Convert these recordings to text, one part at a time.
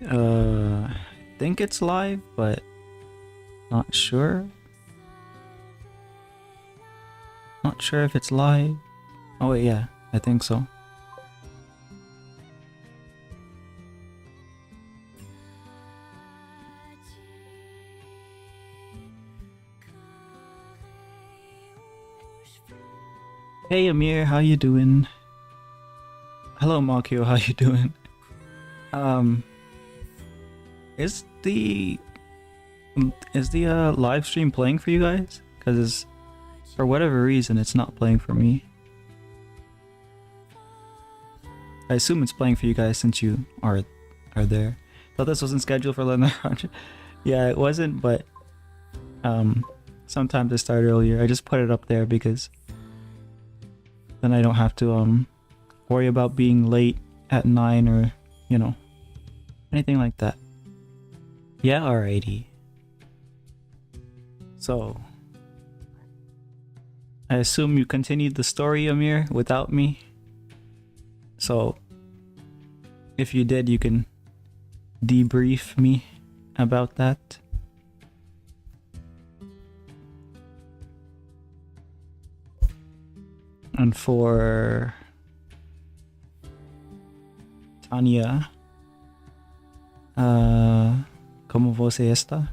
I think it's live, but not sure. Not sure if it's live. Oh wait, yeah, I think so. Hey Amir, how you doing? Hello Makio, how you doing? Is the live stream playing for you guys? Because for whatever reason, it's not playing for me. I assume it's playing for you guys since you are there. Thought this wasn't scheduled for 1100. Yeah, it wasn't, but sometimes I start earlier. I just put it up there because then I don't have to worry about being late at 9 or, you know, anything like that. Yeah, alrighty. So, I assume you continued the story, Amir, without me. So, if you did, you can debrief me about that. And for Tanya, ¿cómo você está?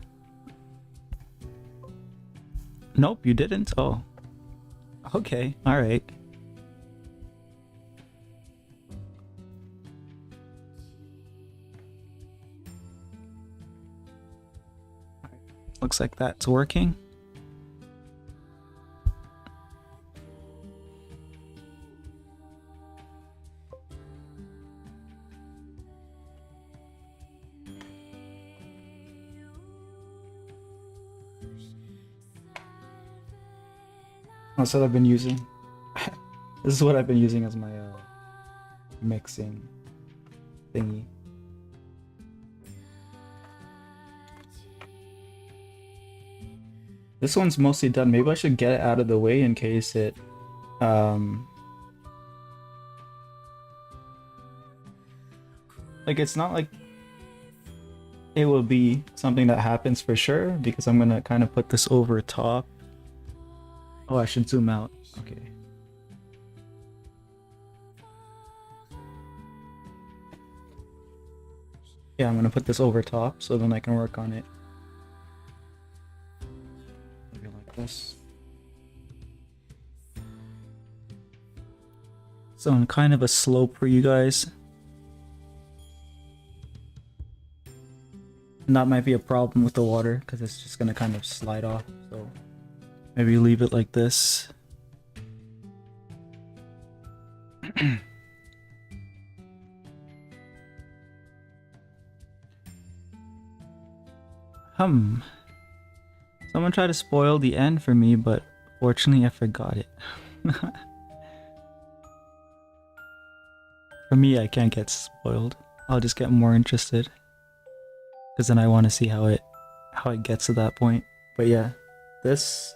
Nope, you didn't? Oh. Okay, alright. Looks like that's working. That's what I've been using. This is what I've been using as my mixing thingy. This one's mostly done. Maybe I should get it out of the way in case it like it's not like it will be something that happens for sure because I'm gonna kind of put this over top. Oh, I should zoom out. Okay. Yeah, I'm gonna put this over top so then I can work on it. Maybe like this. So on kind of a slope for you guys. And that might be a problem with the water because it's just gonna kind of slide off. So maybe leave it like this. Someone tried to spoil the end for me, but fortunately I forgot it. For me, I can't get spoiled. I'll just get more interested. Because then I want to see how it gets to that point. But yeah, this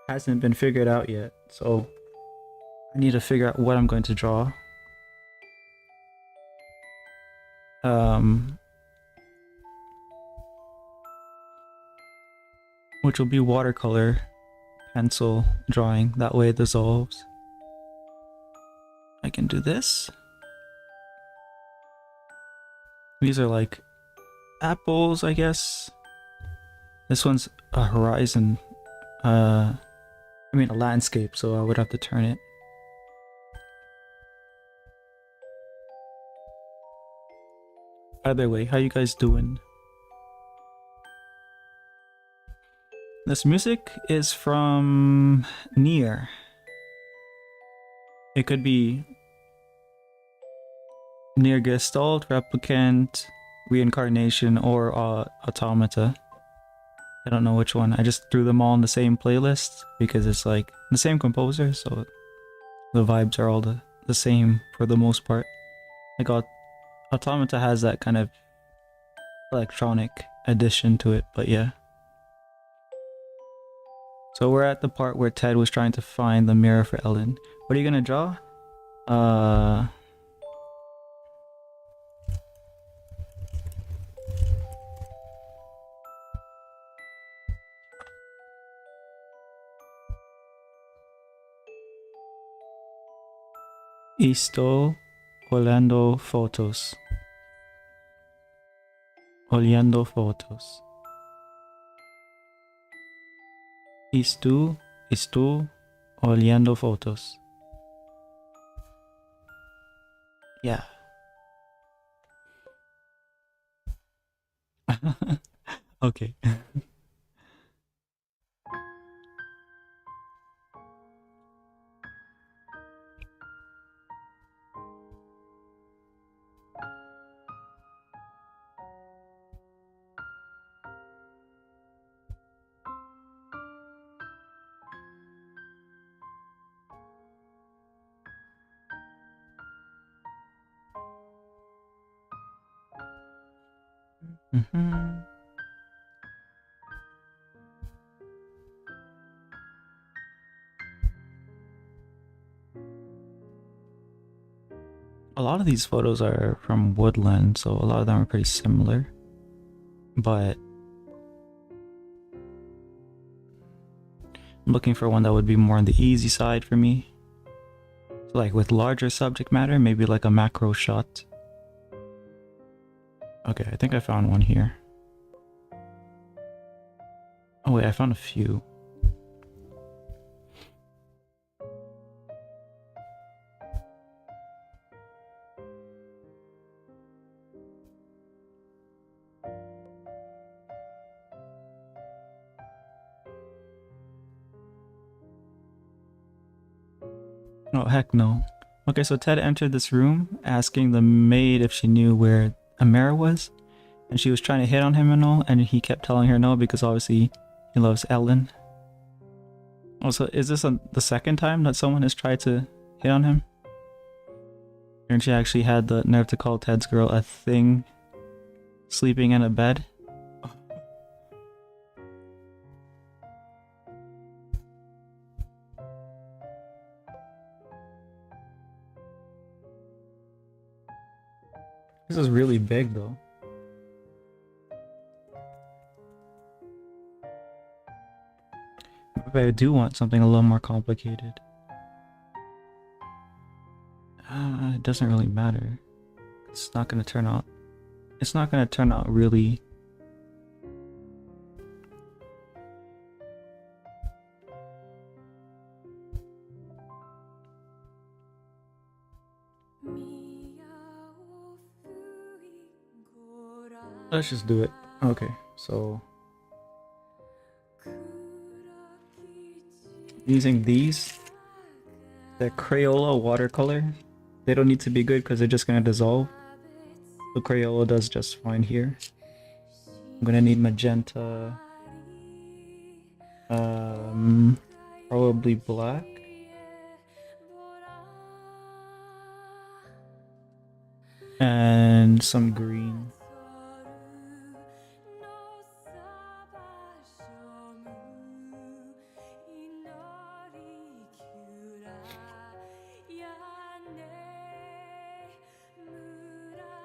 hasn't been figured out yet, so I need to figure out what I'm going to draw. Which will be watercolor pencil drawing, that way it dissolves. I can do this. These are like apples, I guess. This one's a horizon, I mean a landscape, so I would have to turn it. Either way, how you guys doing? This music is from Nier. It could be Nier Gestalt, Replicant, Reincarnation, or Automata. I don't know which one. I just threw them all in the same playlist because it's like the same composer, so the vibes are all the same for the most part. Like Automata has that kind of electronic addition to it, but yeah. So we're at the part where Ted was trying to find the mirror for Ellen. What are you gonna draw? Esto Orlando Photos. Olhando fotos. Estou olhando fotos. Yeah. Okay. A lot of these photos are from Woodland, so a lot of them are pretty similar. But I'm looking for one that would be more on the easy side for me. So like with larger subject matter, maybe like a macro shot. Okay, I think I found one here. Oh wait, I found a few. Oh, heck no. Okay, so Ted entered this room asking the maid if she knew where Amara was. And she was trying to hit on him and all, and he kept telling her no because obviously he loves Ellen. Also, is this the second time that someone has tried to hit on him? And she actually had the nerve to call Ted's girl a thing sleeping in a bed. This is really big though. Maybe I do want something a little more complicated. It doesn't really matter. It's not gonna turn out. It's not gonna turn out really. Let's just do it. Okay, so using these, the Crayola watercolor, they don't need to be good because they're just gonna dissolve. The Crayola does just fine here. I'm gonna need magenta, probably black. And some green.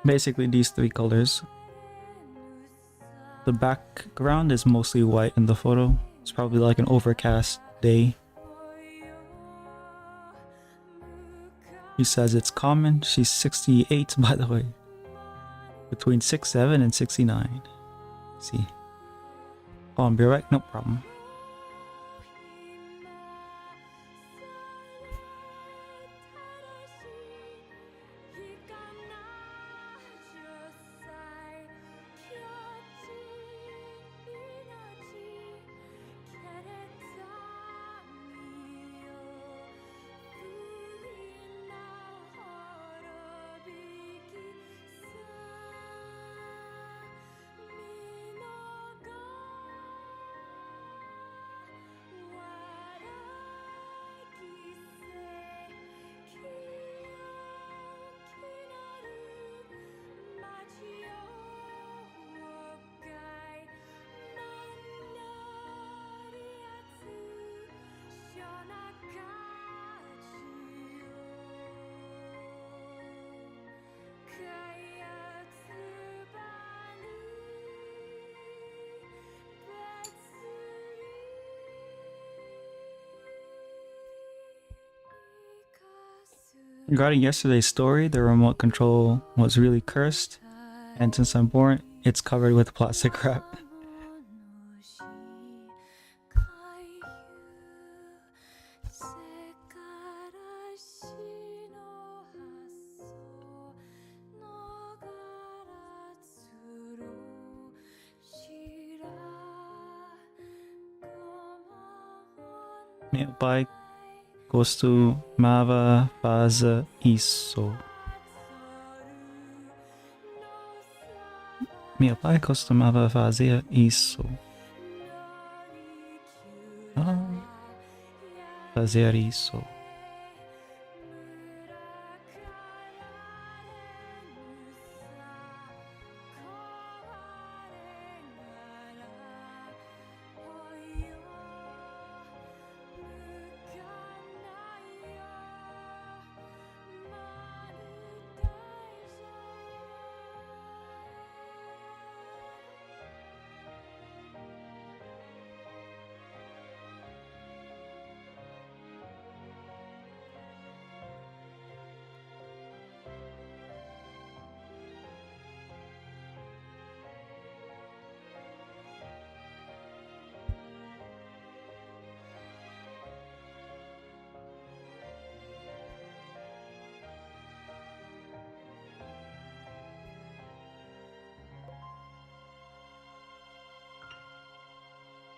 Basically these three colors. The background is mostly white in the photo. It's probably like an overcast day. He says it's common. She's 68 by the way. Between 6'7" and 69. See. Oh, I'll be right, no problem. Regarding yesterday's story, the remote control was really cursed, and since I'm born, it's covered with plastic wrap. Meu pai costumava fazer isso. Meu pai costumava fazer isso. Ah, fazer isso.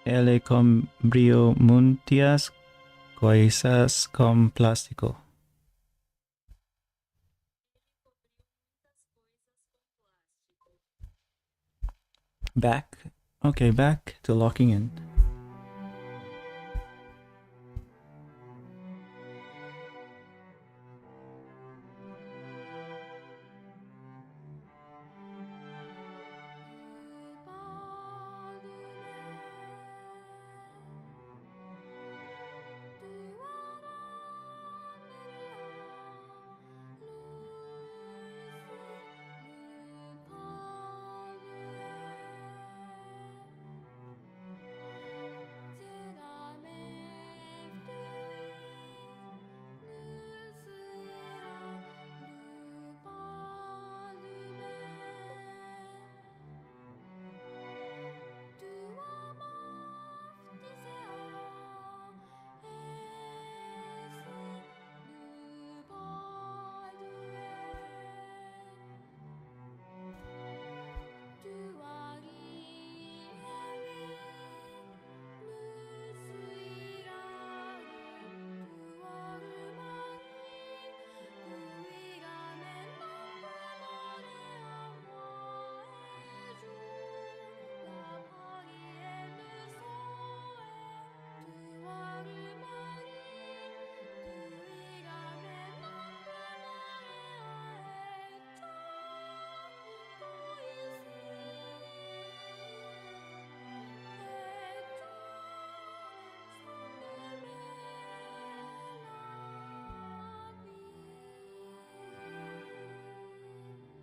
Ele cobriu muitas coisas com plástico. Back? Okay, back to locking in.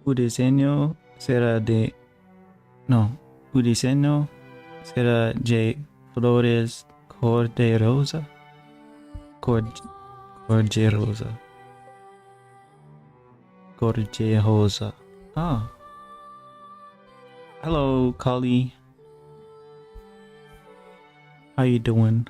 O diseño será de... No, o diseño será de flores cor de rosa. Cor de rosa. Cor de rosa. Ah. Hello, Kali. How you doing?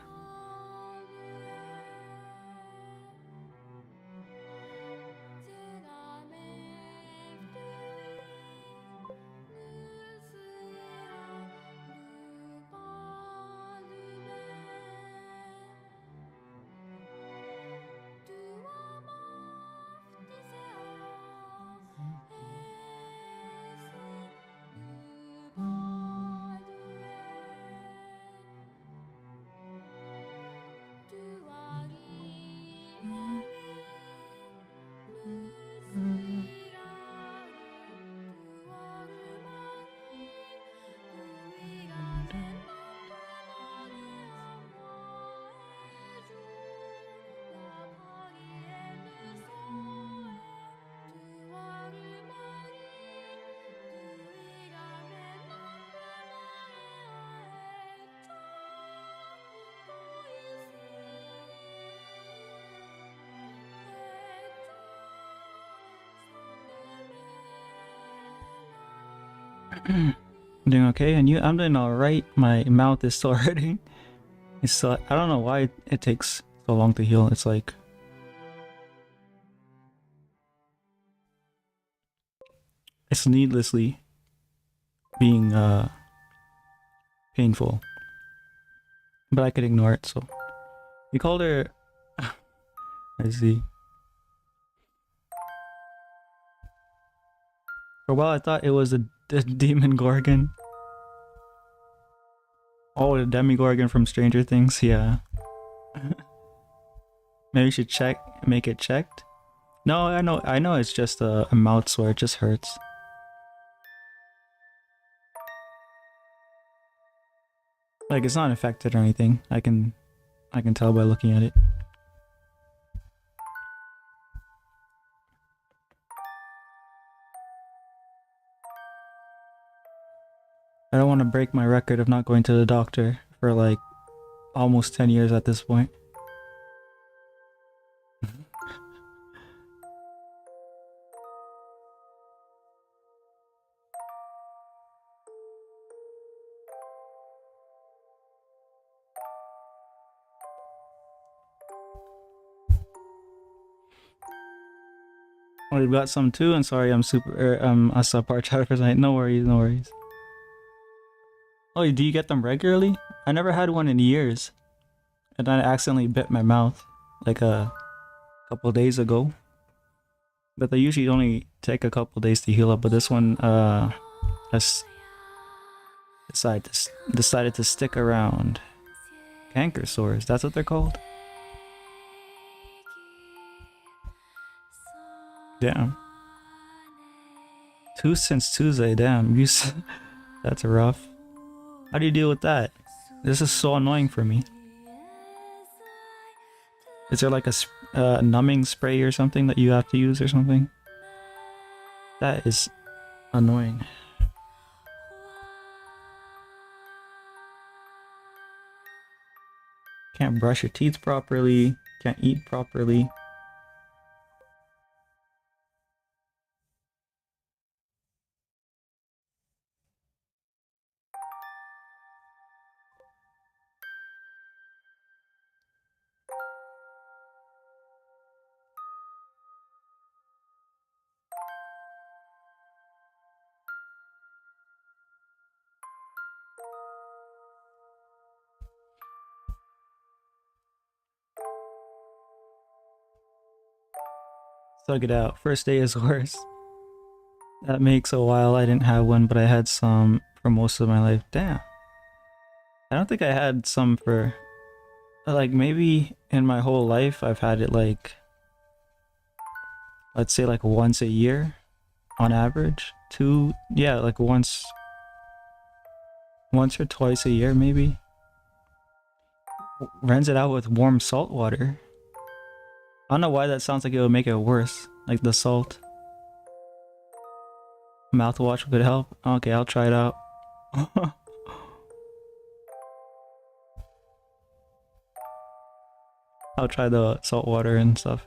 Doing okay, and you? I'm doing all right. My mouth is still hurting. It's still. I don't know why it takes so long to heal. It's like it's needlessly being painful, but I could ignore it. So you called her. I see. For a while, I thought it was a demon gorgon. Oh, the demigorgon from Stranger Things. Yeah. Maybe you should make it checked. No, I know. It's just a mouth sore. It just hurts. Like it's not infected or anything. I can tell by looking at it. I don't want to break my record of not going to the doctor for like almost 10 years at this point. Oh, you got some too, and sorry, I'm a subpar chatter for tonight. No worries, no worries. Oh, do you get them regularly? I never had one in years, and I accidentally bit my mouth like a couple days ago. But they usually only take a couple days to heal up. But this one, has decided to stick around. Canker sores, that's what they're called. Damn. Two since Tuesday. Damn, that's rough. How do you deal with that? This is so annoying for me. Is there like a numbing spray or something that you have to use or something? That is annoying. Can't brush your teeth properly. Can't eat properly. Thug it out. First day is worse. That makes a while I didn't have one, but I had some for most of my life. Damn. I don't think I had some for like maybe in my whole life I've had it like let's say like once a year on average. Two, yeah, like once or twice a year maybe. Rinse it out with warm salt water. I don't know why that sounds like it would make it worse. Like the salt. Mouthwash could help. Okay, I'll try it out. I'll try the salt water and stuff.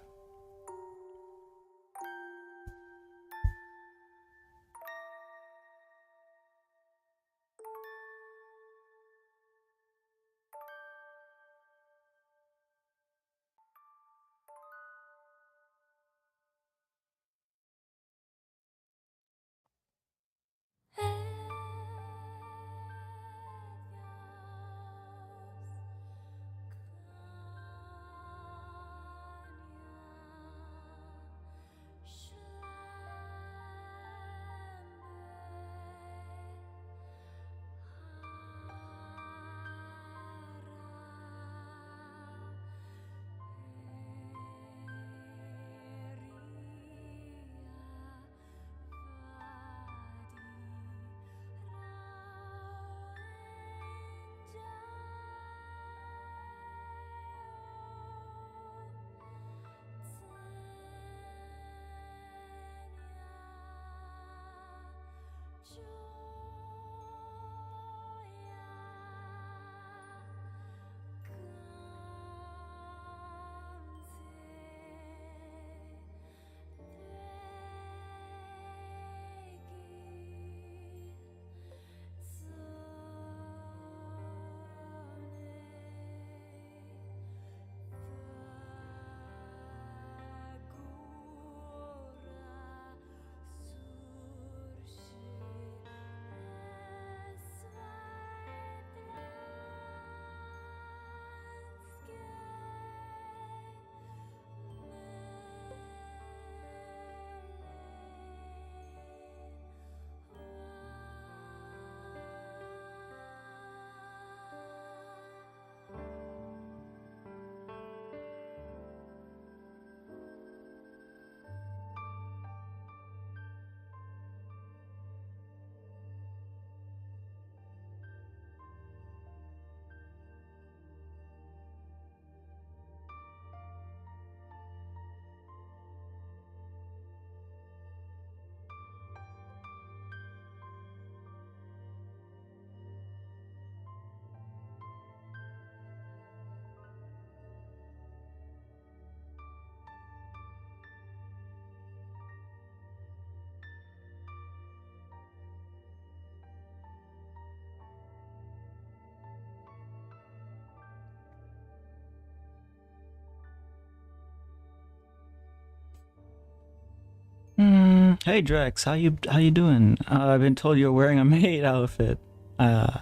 Hey Drex, how you doing? I've been told you're wearing a maid outfit. Uh,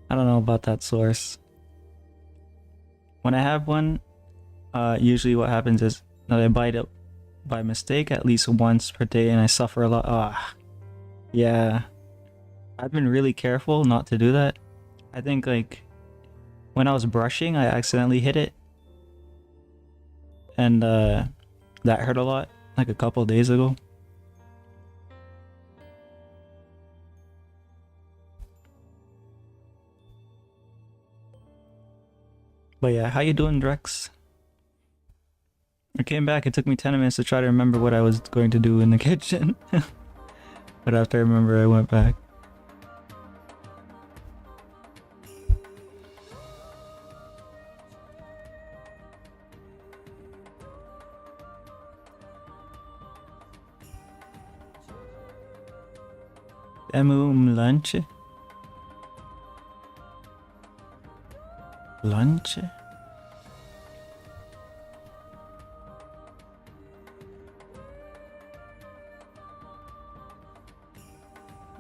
I don't know about that source. When I have one, usually what happens is that I bite it by mistake at least once per day, and I suffer a lot. Ah, yeah. I've been really careful not to do that. I think like when I was brushing, I accidentally hit it, and that hurt a lot. Like a couple days ago. But yeah, how you doing, Drex? I came back. It took me 10 minutes to try to remember what I was going to do in the kitchen. But after I remember, I went back. Lunch?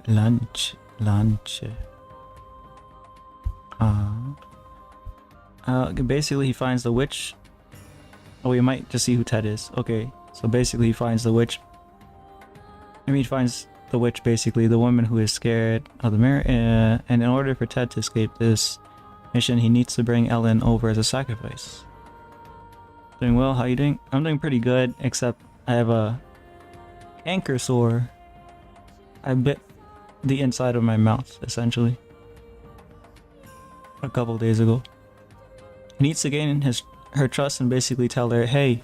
Lunch? Lunch. Basically he finds the witch. Oh, we might just see who Ted is. Okay, so basically he finds the witch. I mean, he finds the witch, basically the woman who is scared of the mirror. And in order for Ted to escape this mission, he needs to bring Ellen over as a sacrifice. Doing well. How you doing? I'm doing pretty good, except I have a canker sore. I bit the inside of my mouth, essentially, a couple days ago. He needs to gain her trust and basically tell her, hey,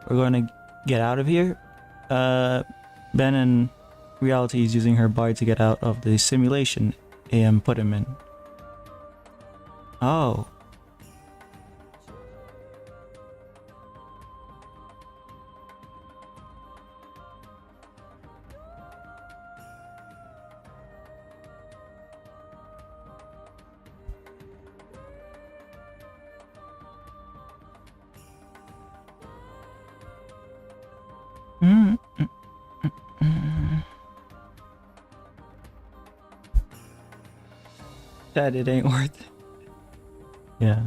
we're going to get out of here. Ben in reality is using her body to get out of the simulation AM put him in. Oh. That it ain't worth it. Yeah.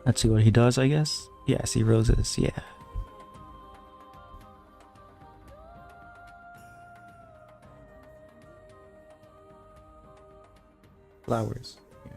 Let's see what he does, I guess. Yeah, see roses, yeah. Flowers. Yeah.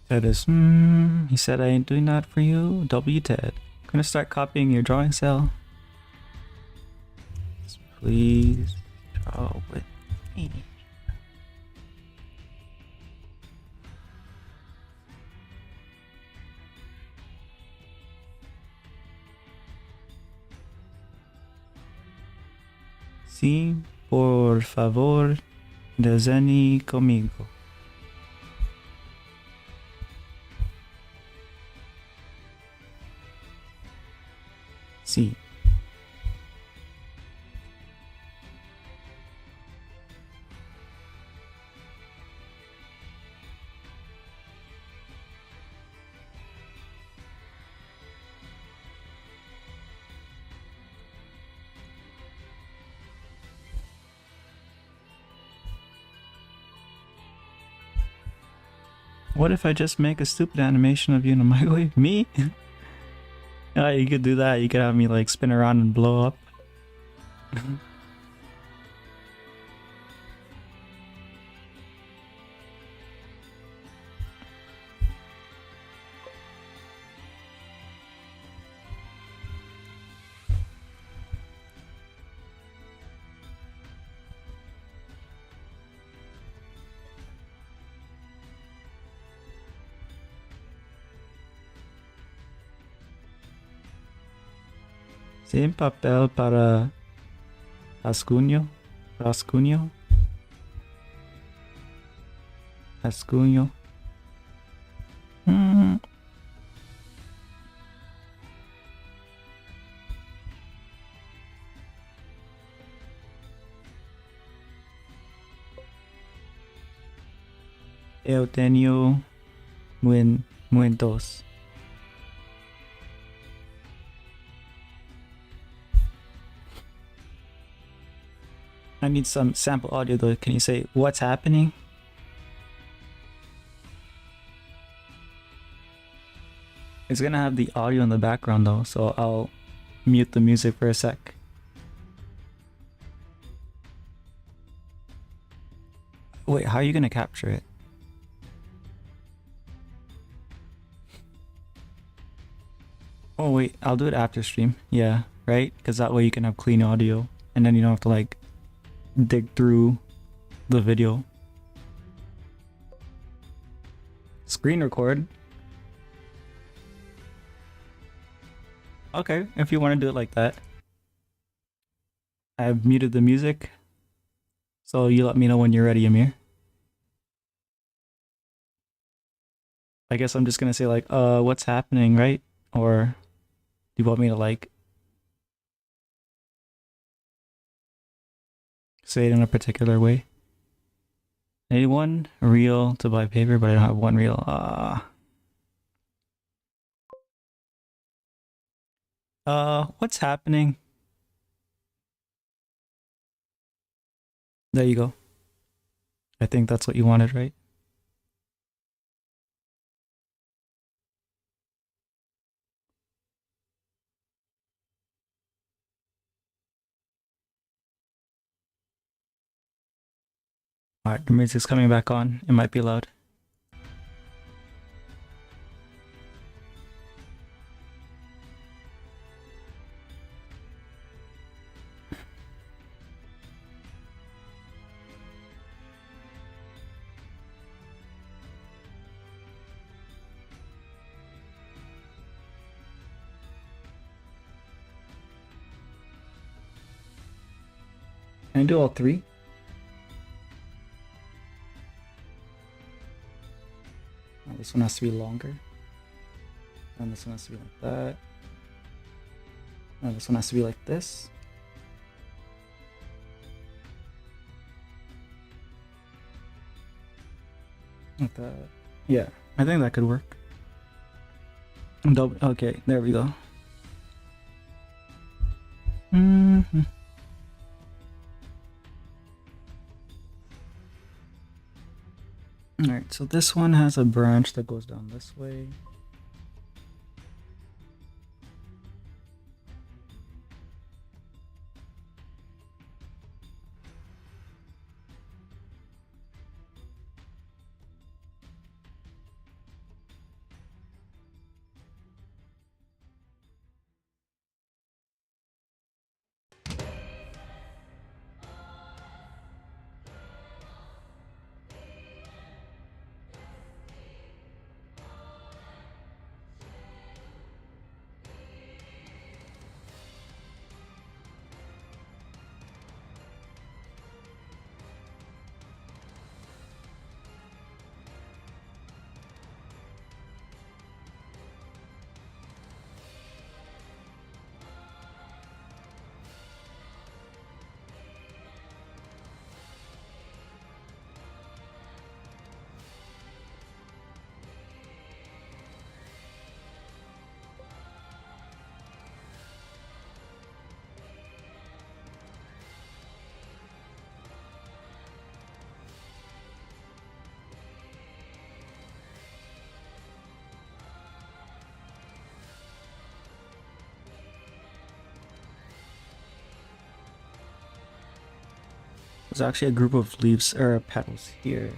Ted is, he said I ain't doing that for you. W Ted. I'm gonna start copying your drawing cell. Please draw with me. Sí, por favor, desenhe conmigo. Sí. What if I just make a stupid animation of you in a microwave? Me? You could do that. You could have me like spin around and blow up. Sin papel para rasguño. Rasguño. Rasguño. Eu tenho muitos. I need some sample audio though. Can you say what's happening? It's gonna have the audio in the background though, so I'll mute the music for a sec. Wait, how are you gonna capture it? Oh wait, I'll do it after stream. Yeah, right? Because that way you can have clean audio and then you don't have to like dig through the video. Screen record. Okay, if you want to do it like that. I've muted the music, so you let me know when you're ready, Amir. I guess I'm just gonna say like, what's happening, right? Or do you want me to like say it in a particular way? I need one reel to buy paper, but I don't have one reel. What's happening? There you go. I think that's what you wanted, right? Alright, the music's coming back on. It might be loud. Can I do all three? Oh, this one has to be longer. And this one has to be like that. And this one has to be like this. Like that. Yeah, I think that could work. Okay, there we go. Alright, so this one has a branch that goes down this way. There's actually a group of leaves or petals here.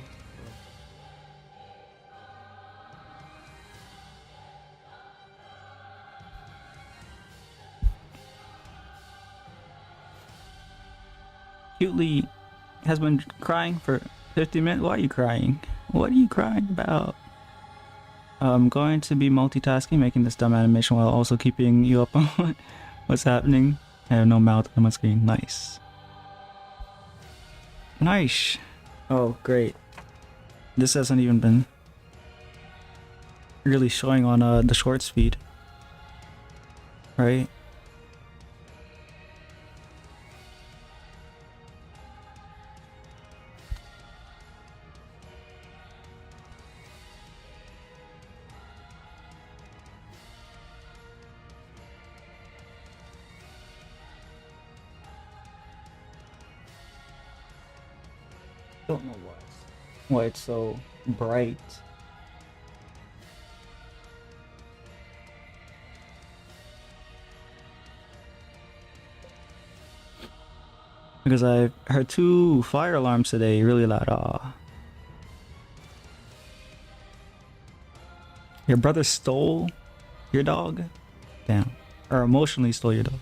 Cutely has been crying for 50 minutes. Why are you crying? What are you crying about? I'm going to be multitasking, making this dumb animation while also keeping you up on what's happening. I have no mouth on my screen. Nice. Nice. Oh, great. This hasn't even been really showing on the short speed. Right? Don't know why it's so bright. Because I heard 2 fire alarms today, really loud. Aw. Your brother stole your dog? Damn. Or emotionally stole your dog.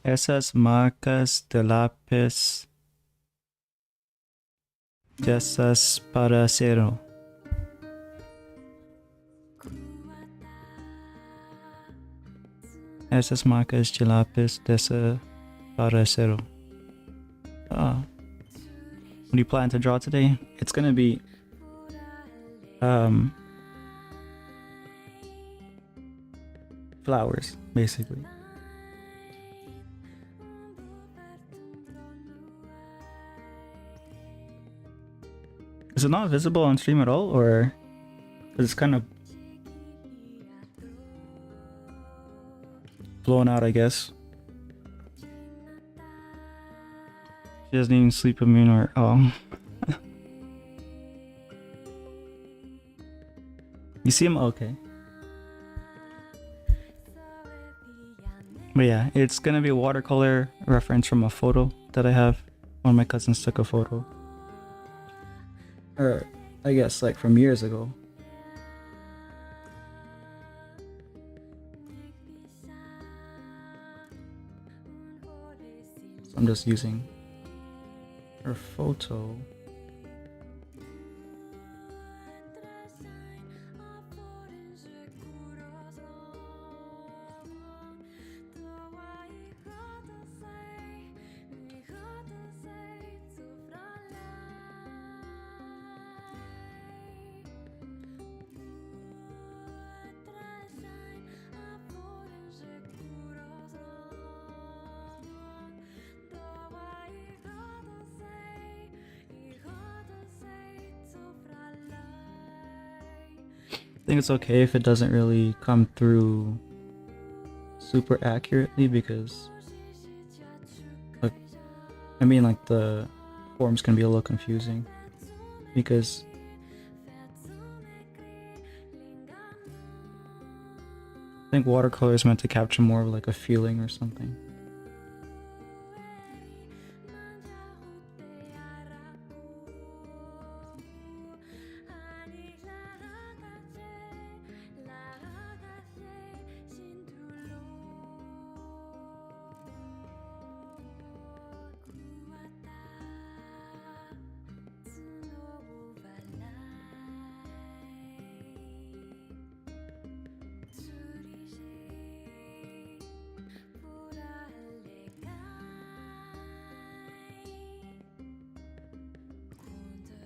Esas marcas de lápiz desaparecieron. Esas marcas de lápiz desaparecieron. What do you plan to draw today? It's gonna be flowers, basically. Is it not visible on stream at all, or it's kind of blown out, I guess? She doesn't even sleep with me or You see him? Okay. But yeah, it's gonna be a watercolor reference from a photo that I have. One of my cousins took a photo. Or, I guess, like from years ago. So I'm just using her photo. I think it's okay if it doesn't really come through super accurately because like the forms can be a little confusing because I think watercolor is meant to capture more of like a feeling or something.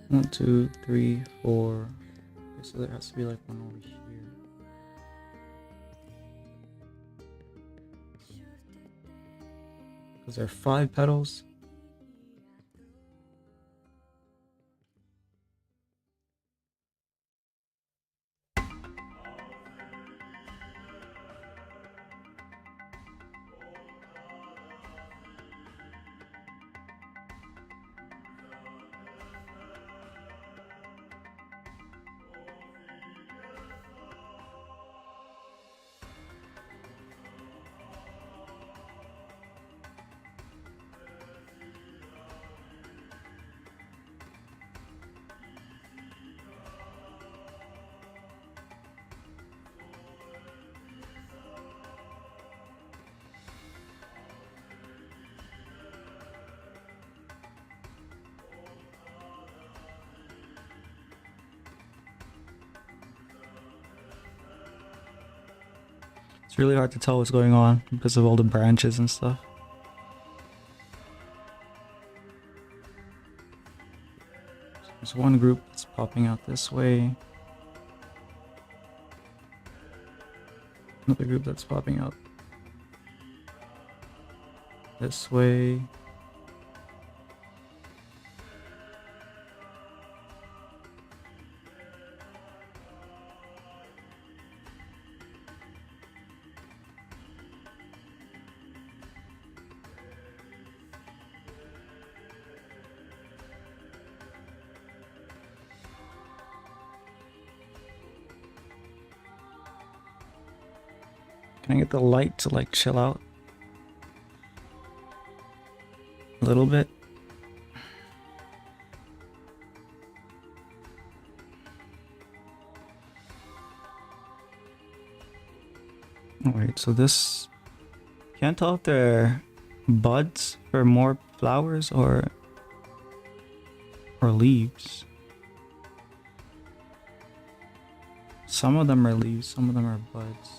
One, two, three, four. Okay, so there has to be like one over here. Because there are 5 petals. It's really hard to tell what's going on because of all the branches and stuff. There's one group that's popping out this way. Another group that's popping out this way. Can I get the light to like chill out a little bit? Alright, so this... Can't tell if they're buds for more flowers or leaves. Some of them are leaves, some of them are buds.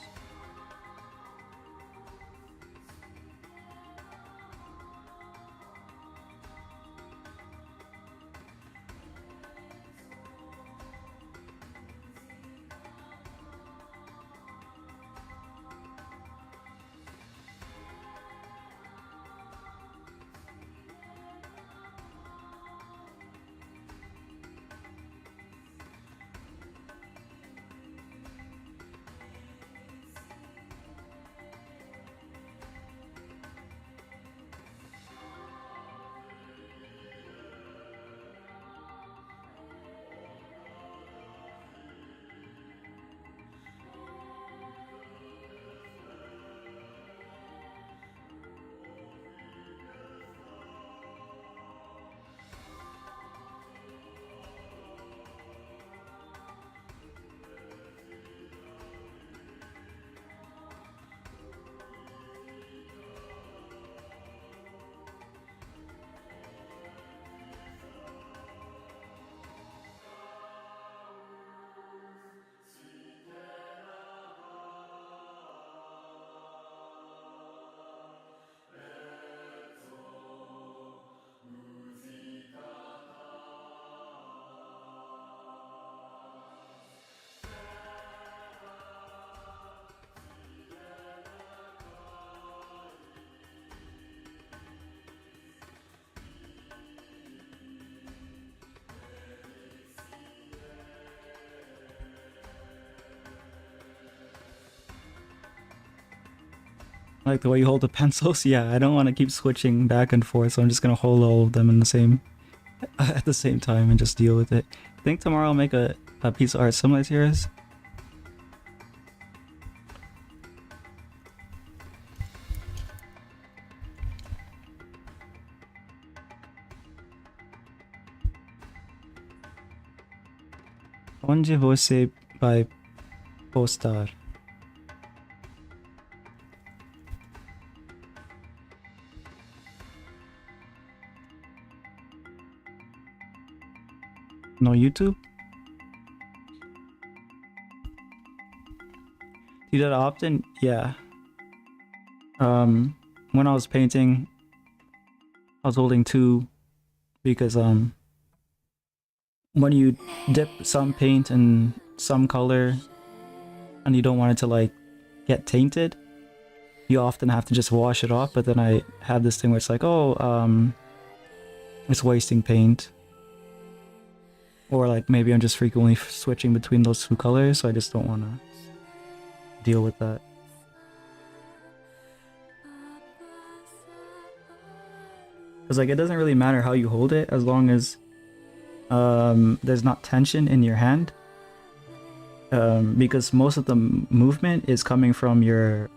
Like the way you hold the pencils. Yeah, I don't want to keep switching back and forth, so I'm just gonna hold all of them in the same at the same time and just deal with it. I think tomorrow I'll make a piece of art similar to yours. Onde você vai postar? No YouTube? Do that often? Yeah. When I was painting, I was holding two because when you dip some paint in some color and you don't want it to like get tainted, you often have to just wash it off. But then I have this thing where it's like, oh, it's wasting paint. Or like maybe I'm just frequently switching between those two colors, so I just don't want to deal with that. Because like it doesn't really matter how you hold it as long as there's not tension in your hand. Because most of the movement is coming from your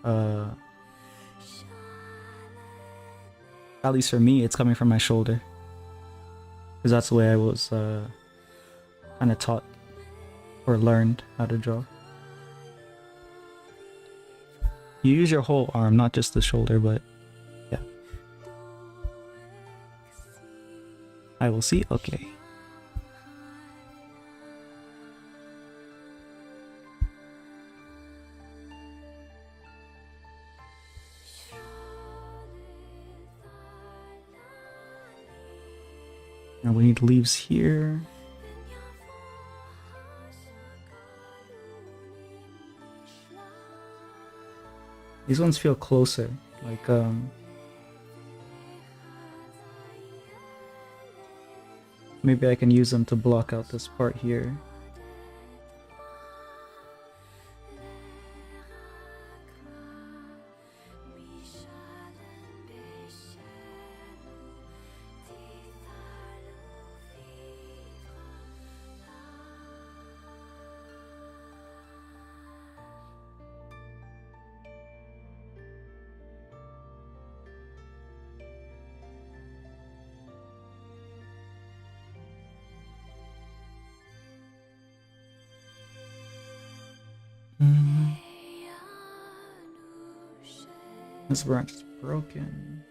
at least for me, it's coming from my shoulder. Because that's the way I was kind of taught or learned how to draw. You use your whole arm, not just the shoulder, but yeah. I will see. Okay. And we need leaves here. These ones feel closer, like maybe I can use them to block out this part here. This branch is broken.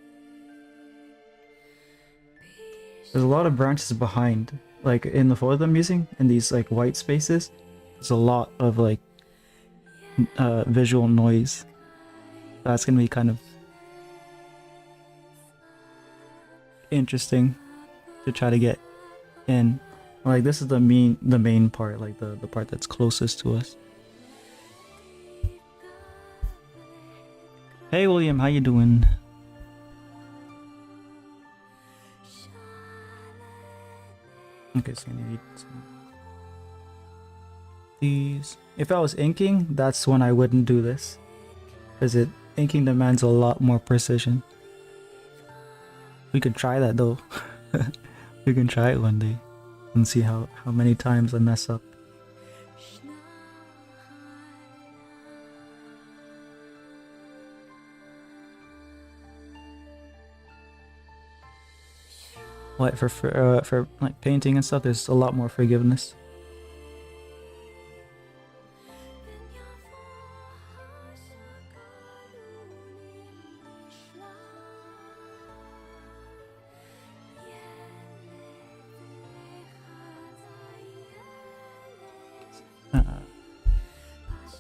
There's a lot of branches behind, like in the photo I'm using, in these like white spaces. There's a lot of like visual noise. That's gonna be kind of interesting to try to get in. Like this is the main part, like the part that's closest to us. Hey William, how you doing? Okay, so I need these. If I was inking, that's when I wouldn't do this, because inking demands a lot more precision. We could try that though. We can try it one day and see how many times I mess up. What for like painting and stuff? There's a lot more forgiveness.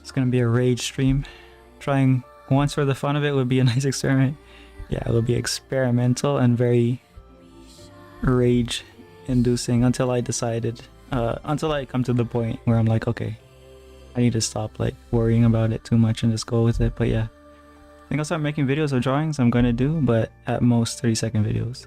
It's gonna be a rage stream. Trying once for the fun of it would be a nice experiment. Yeah, it would be experimental and very rage inducing until I decided, until I come to the point where I'm like, okay, I need to stop like worrying about it too much and just go with it. But yeah, I think I'll start making videos of drawings I'm gonna do, but at most 30-second videos.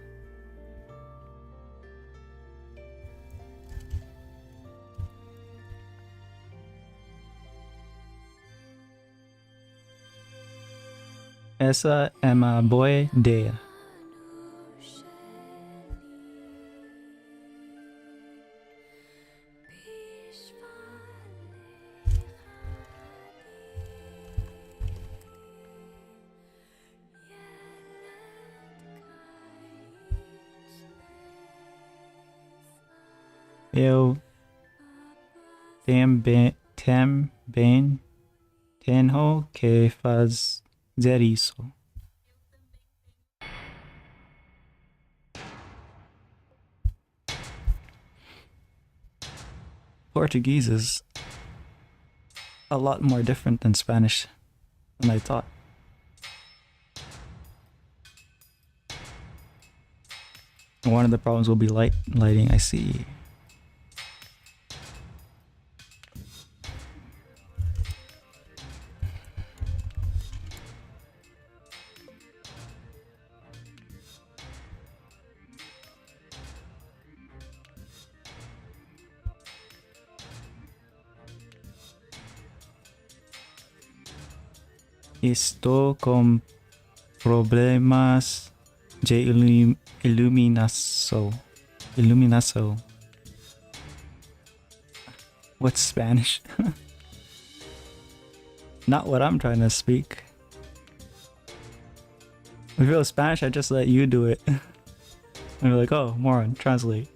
Essa é uma boa ideia. Eu também tenho que fazer isso. Portuguese is a lot more different than Spanish than I thought. One of the problems will be lighting, I see. Estou com problemas de iluminação. Iluminação. What's Spanish? Not what I'm trying to speak. If it was Spanish, I'd just let you do it. And be like, oh, Moron, translate.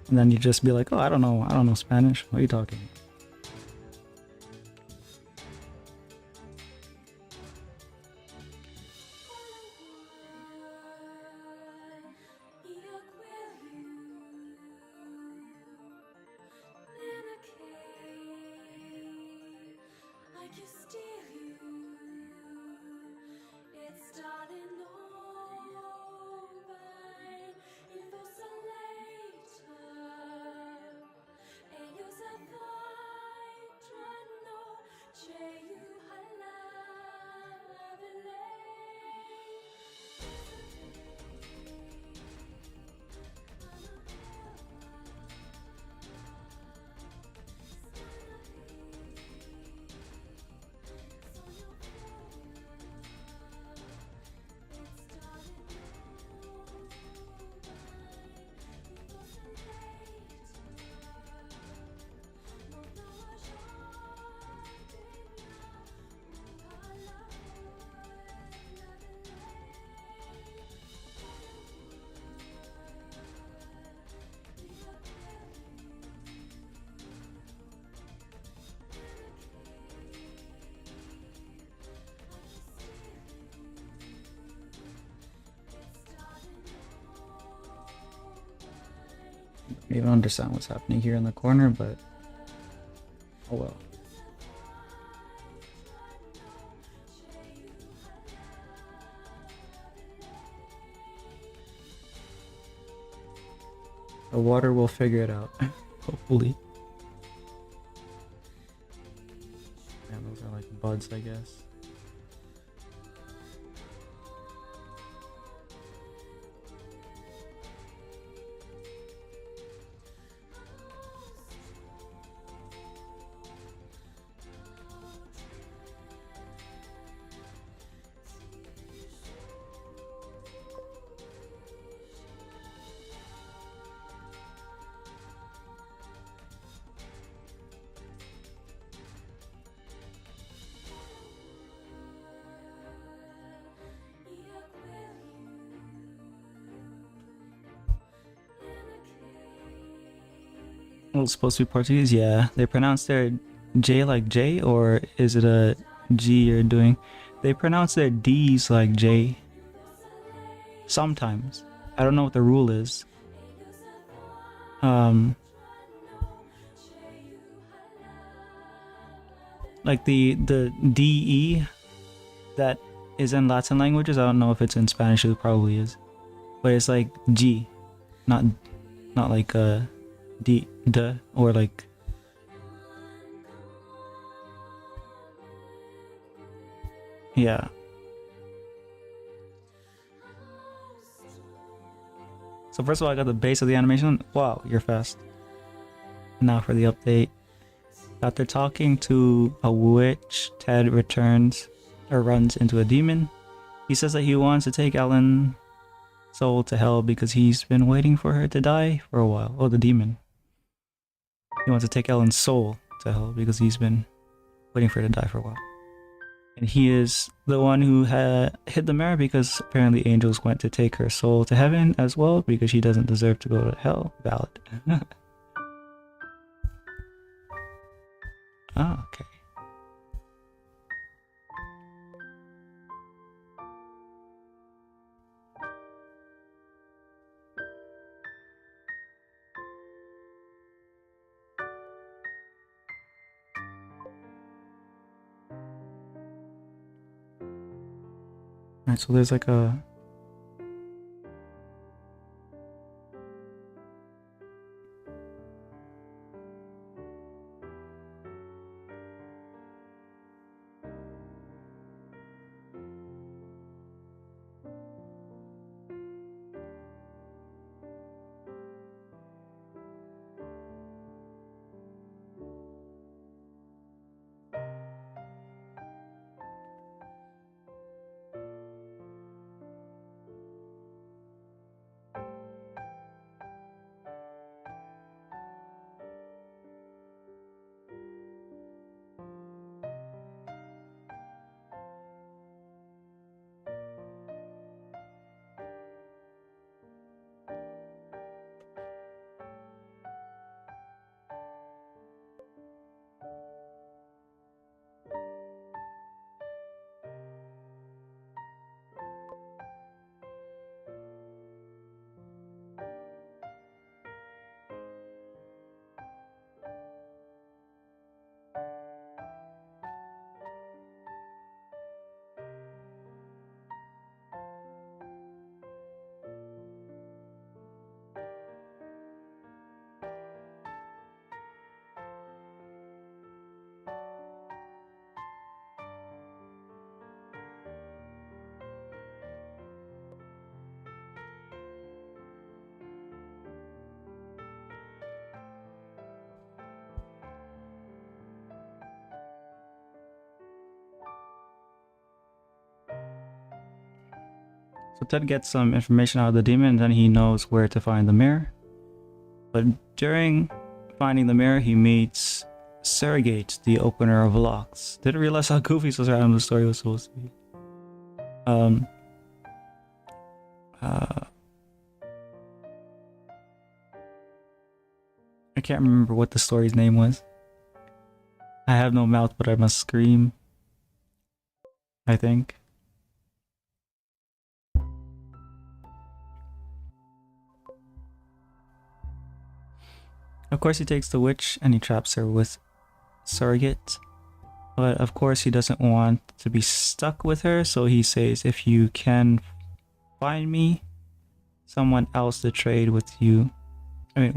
And then you just be like, oh, I don't know Spanish. What are you talking about? don't even understand what's happening here in the corner, but oh well. The water will figure it out, hopefully. And those are like buds, I guess. Oh, it's supposed to be Portuguese? Yeah. They pronounce their J like J, or is it a G you're doing? They pronounce their D's like J. Sometimes. I don't know what the rule is. Like the DE that is in Latin languages, I don't know if it's in Spanish, it probably is. But it's like G, not like D, or like yeah. So first of all, I got the base of the animation. Wow, you're fast. Now for the update. After talking to a witch, Ted returns or runs into a demon. He says that he wants to take Ellen's soul to hell because he's been waiting for her to die for a while. Oh, the demon. He wants to take Ellen's soul to hell because he's been waiting for her to die for a while. And he is the one who hid the mirror because apparently angels went to take her soul to heaven as well because she doesn't deserve to go to hell. Valid. Oh, okay. Alright, so there's like a... So Ted gets some information out of the demon and then he knows where to find the mirror. But during finding the mirror, he meets Surrogate, the opener of locks. Didn't realize how goofy so random the story was supposed to be. I can't remember what the story's name was. I have no mouth, but I must scream. I think. Of course, he takes the witch and he traps her with surrogate. But of course, he doesn't want to be stuck with her, so he says, if you can find me someone else to trade with you, I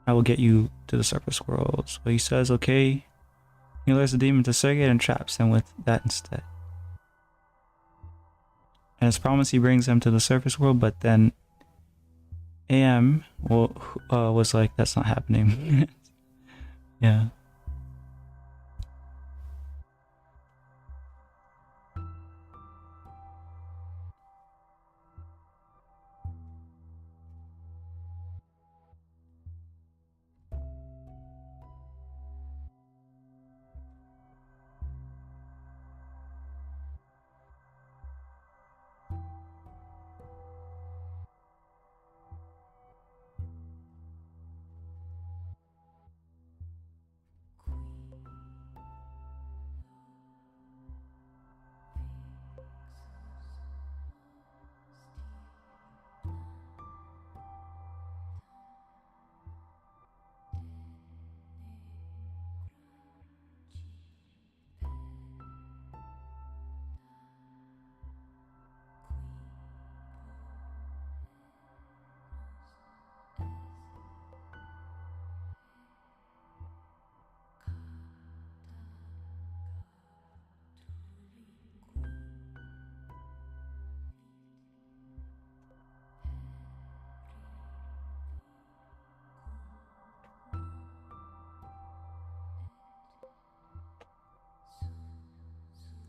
will get you to the surface world. So he says, okay. He lures the demon to surrogate and traps him with that instead. And as promised, he brings him to the surface world, but then AM was like, that's not happening. Yeah.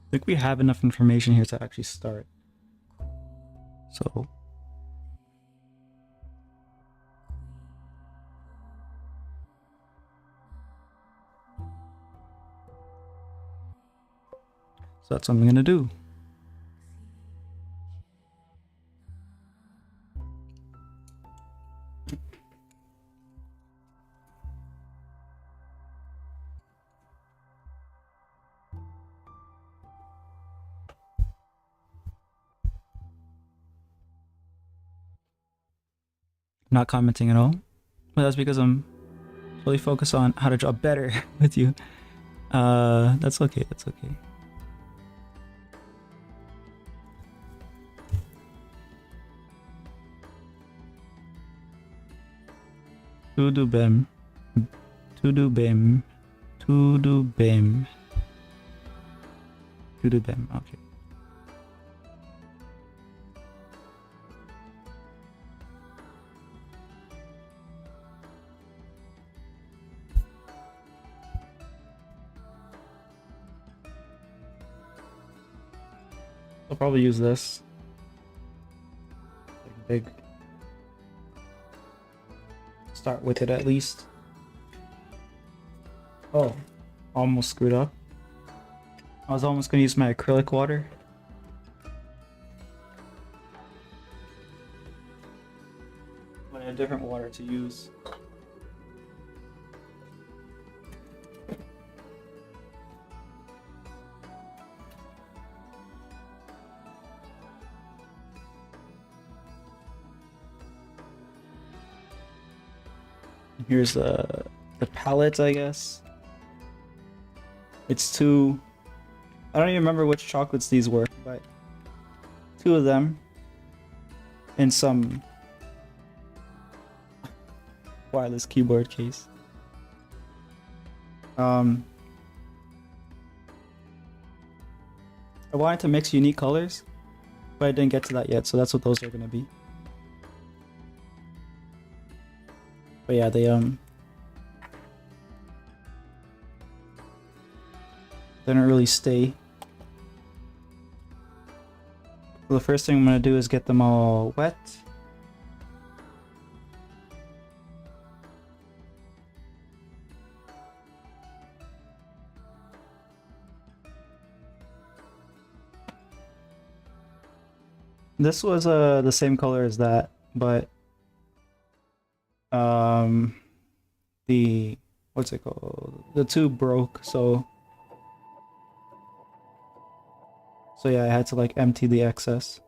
I think we have enough information here to actually start. So that's what I'm gonna do. Not commenting at all. But that's because I'm really focused on how to draw better with you. That's okay, that's okay. To-do bem. To-do bem. To-do bem. To-do bem, okay. I'll probably use this. Like big. Start with it at least. Oh, almost screwed up. I was almost gonna use my acrylic water. But a different water to use. Here's the palette, I guess. It's two. I don't even remember which chocolates these were, but two of them in some wireless keyboard case. I wanted to mix unique colors, but I didn't get to that yet, so that's what those are gonna be. But yeah, they didn't really stay. So the first thing I'm gonna do is get them all wet. This was the same color as that, but the what's it called? The tube broke, so yeah, I had to like empty the excess.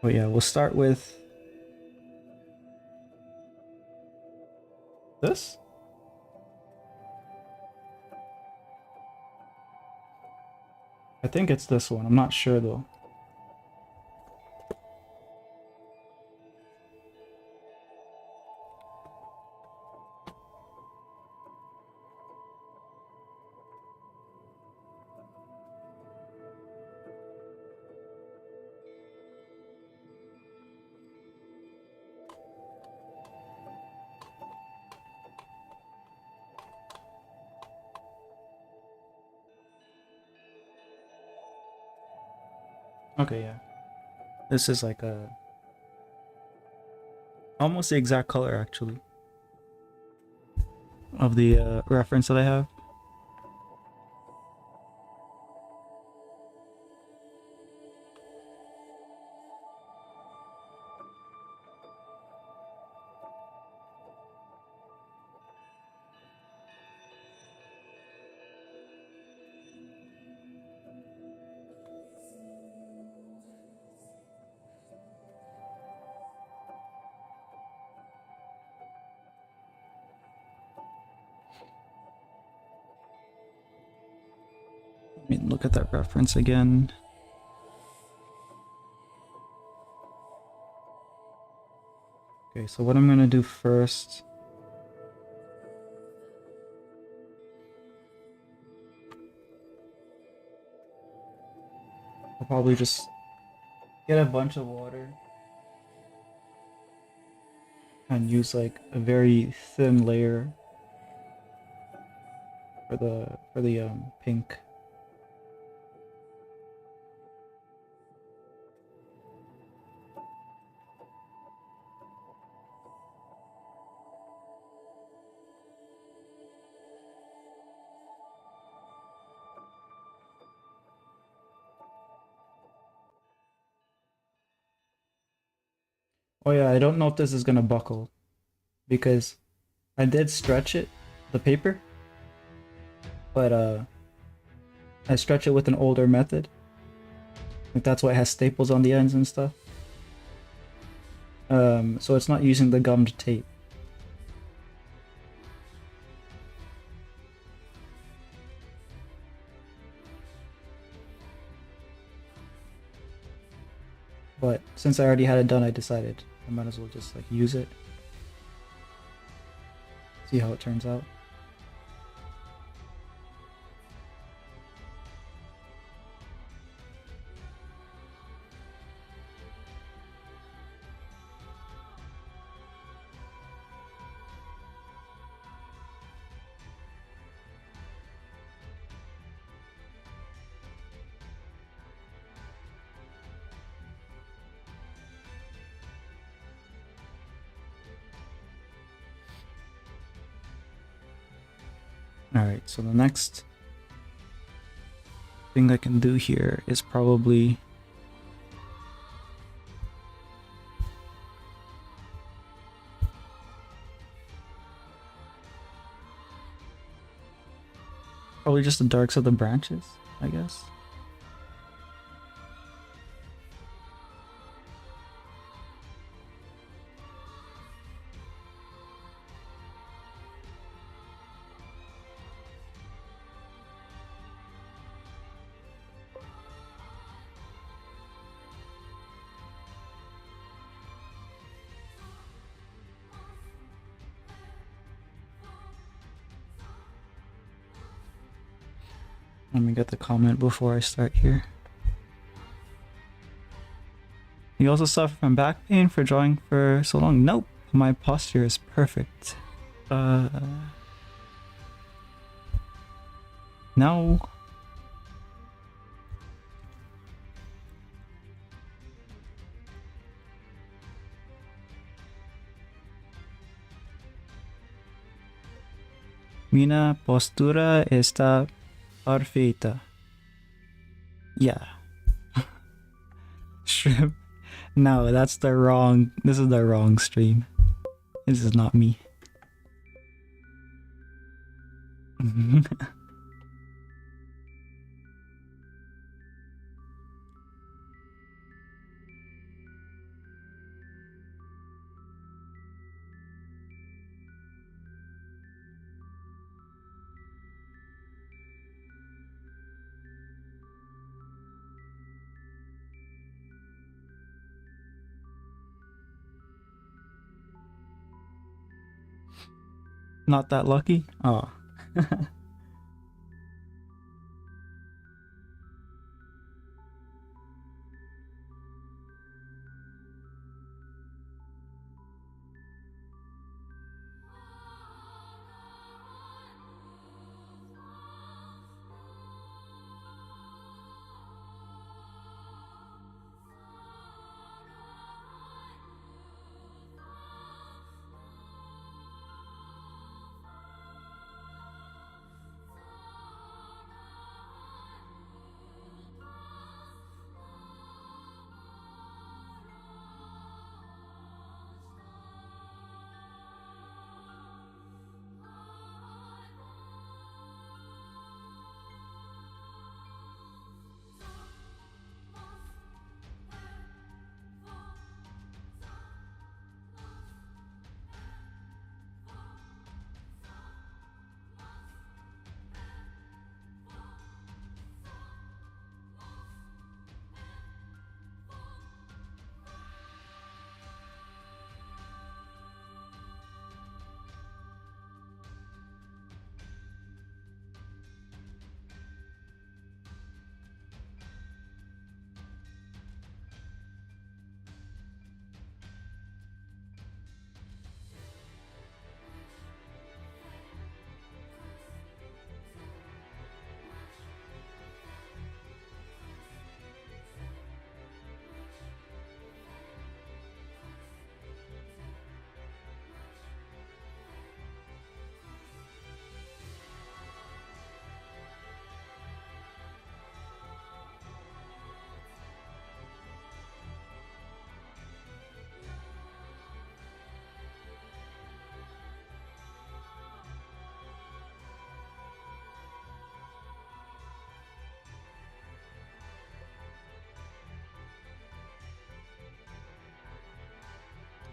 Oh yeah, we'll start with this. I think it's this one. I'm not sure though. Okay, yeah. This is like a almost the exact color actually of the reference that I have. Let me look at that reference again. Okay, so what I'm gonna do first, I'll probably just get a bunch of water and use like a very thin layer for the pink. Oh yeah, I don't know if this is gonna buckle because I did stretch it, the paper, but I stretch it with an older method. Like that's why it has staples on the ends and stuff. So it's not using the gummed tape. But since I already had it done, I decided I might as well just like use it. See how it turns out. Alright, so the next thing I can do here is probably just the darks of the branches, I guess. Let me get the comment before I start here. You also suffer from back pain for drawing for so long? Nope, my posture is perfect. No. Mi postura está perfecta. Yeah. Shrimp. No, that's the wrong. This is the wrong stream. This is not me. Not that lucky? Oh.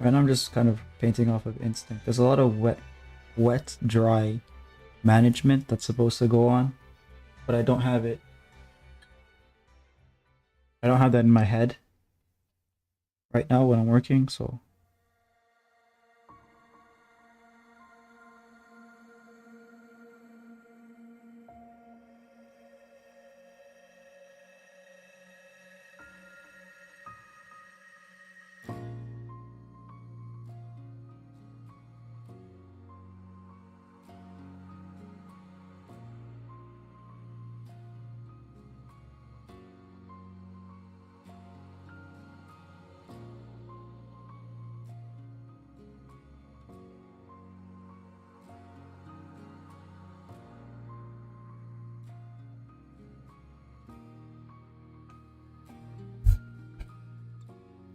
And I'm just kind of painting off of instinct. There's a lot of wet, dry management that's supposed to go on, but I don't have it. I don't have that in my head right now when I'm working, so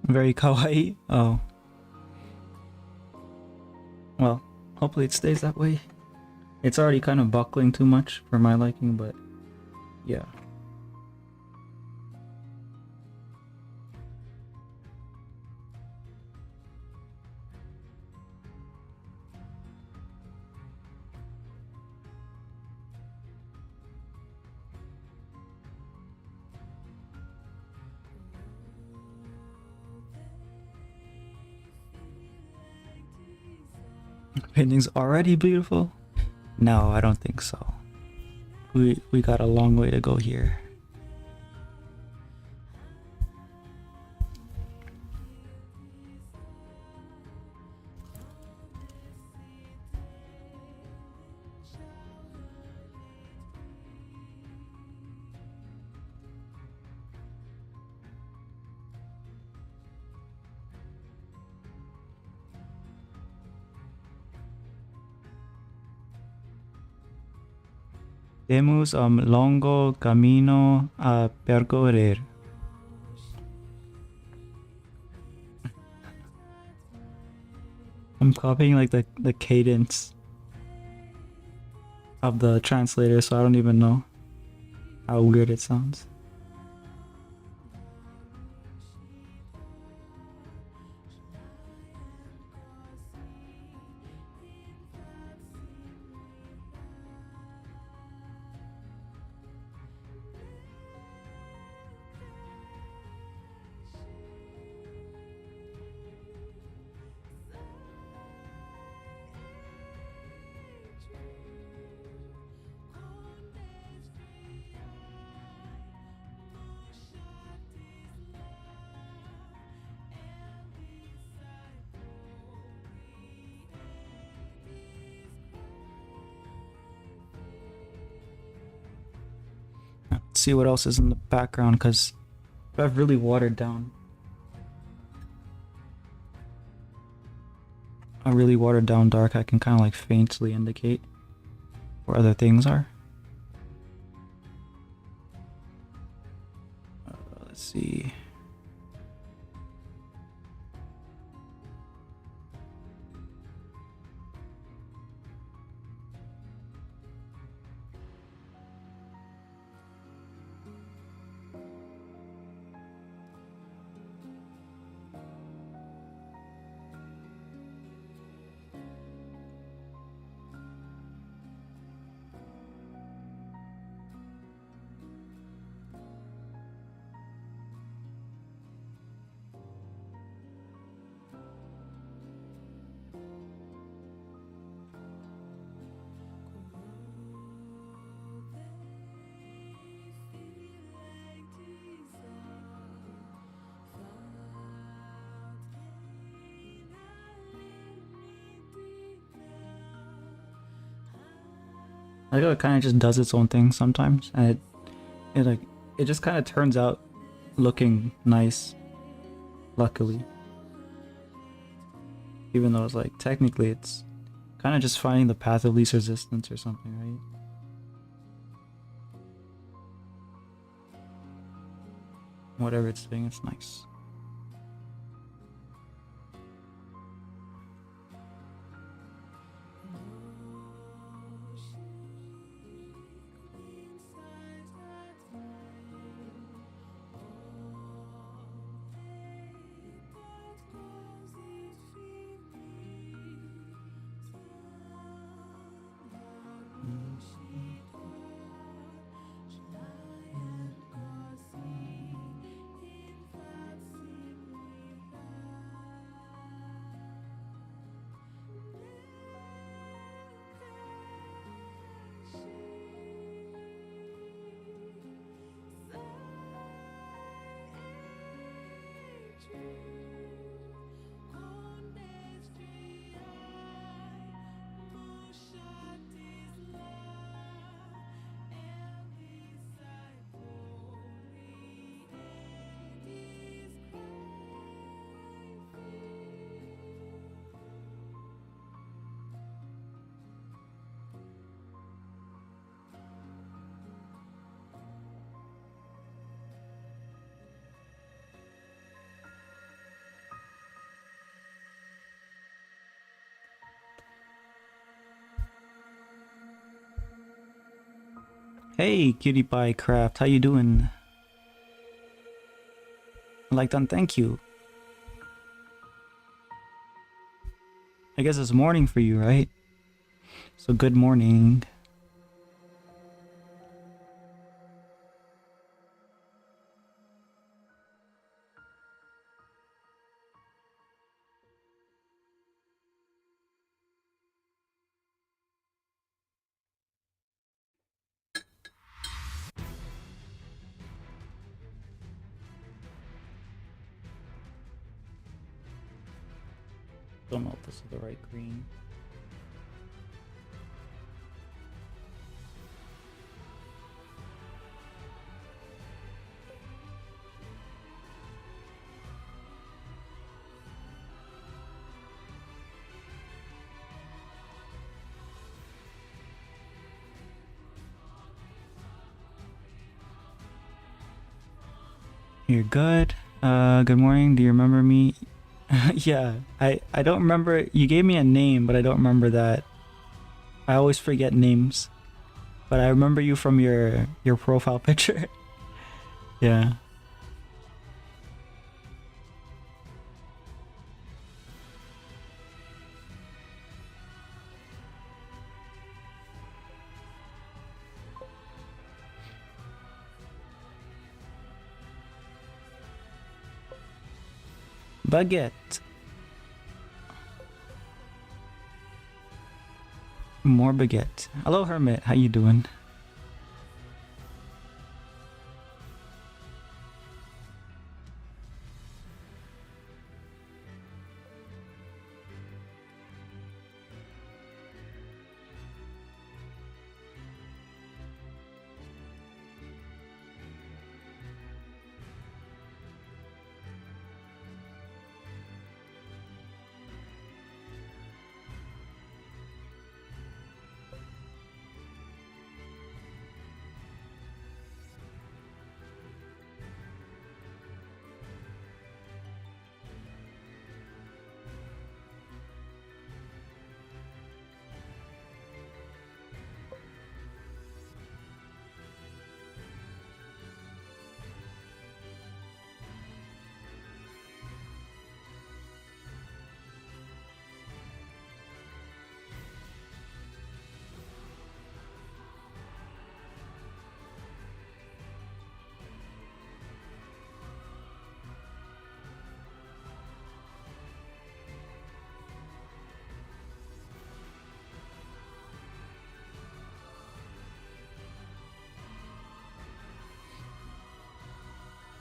very kawaii. Oh, well, hopefully it stays that way. It's already kind of buckling too much for my liking, but yeah. Painting's already beautiful? No, I don't think so. We got a long way to go here. Temos longo camino a percorrer. I'm copying like the cadence of the translator, so I don't even know how weird it sounds. Let's see what else is in the background, because if I've really watered down a really watered down dark, I can kind of like faintly indicate where other things are. Let's see. I think it kind of just does its own thing sometimes, and it just kind of turns out looking nice. Luckily, even though it's like technically it's kind of just finding the path of least resistance or something, right? Whatever it's doing, it's nice. Hey, Cutie Pie Craft, how you doing? Like done, thank you. I guess it's morning for you, right? So good morning. Don't know if this is the right green. You're good. Good morning. Do you remember me? Yeah, I don't remember. You gave me a name, but I don't remember that. I always forget names, but I remember you from your profile picture. Yeah. Baguette. More baguette. Hello, Hermit. How you doing?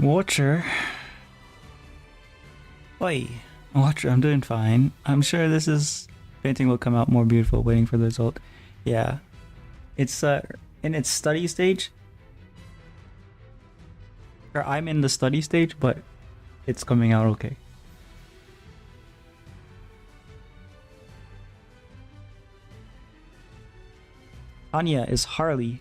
Watcher. Oi. Watcher, I'm doing fine. I'm sure this painting will come out more beautiful, waiting for the result. Yeah. It's in its study stage. Or I'm in the study stage, but it's coming out okay. Anya is Harley.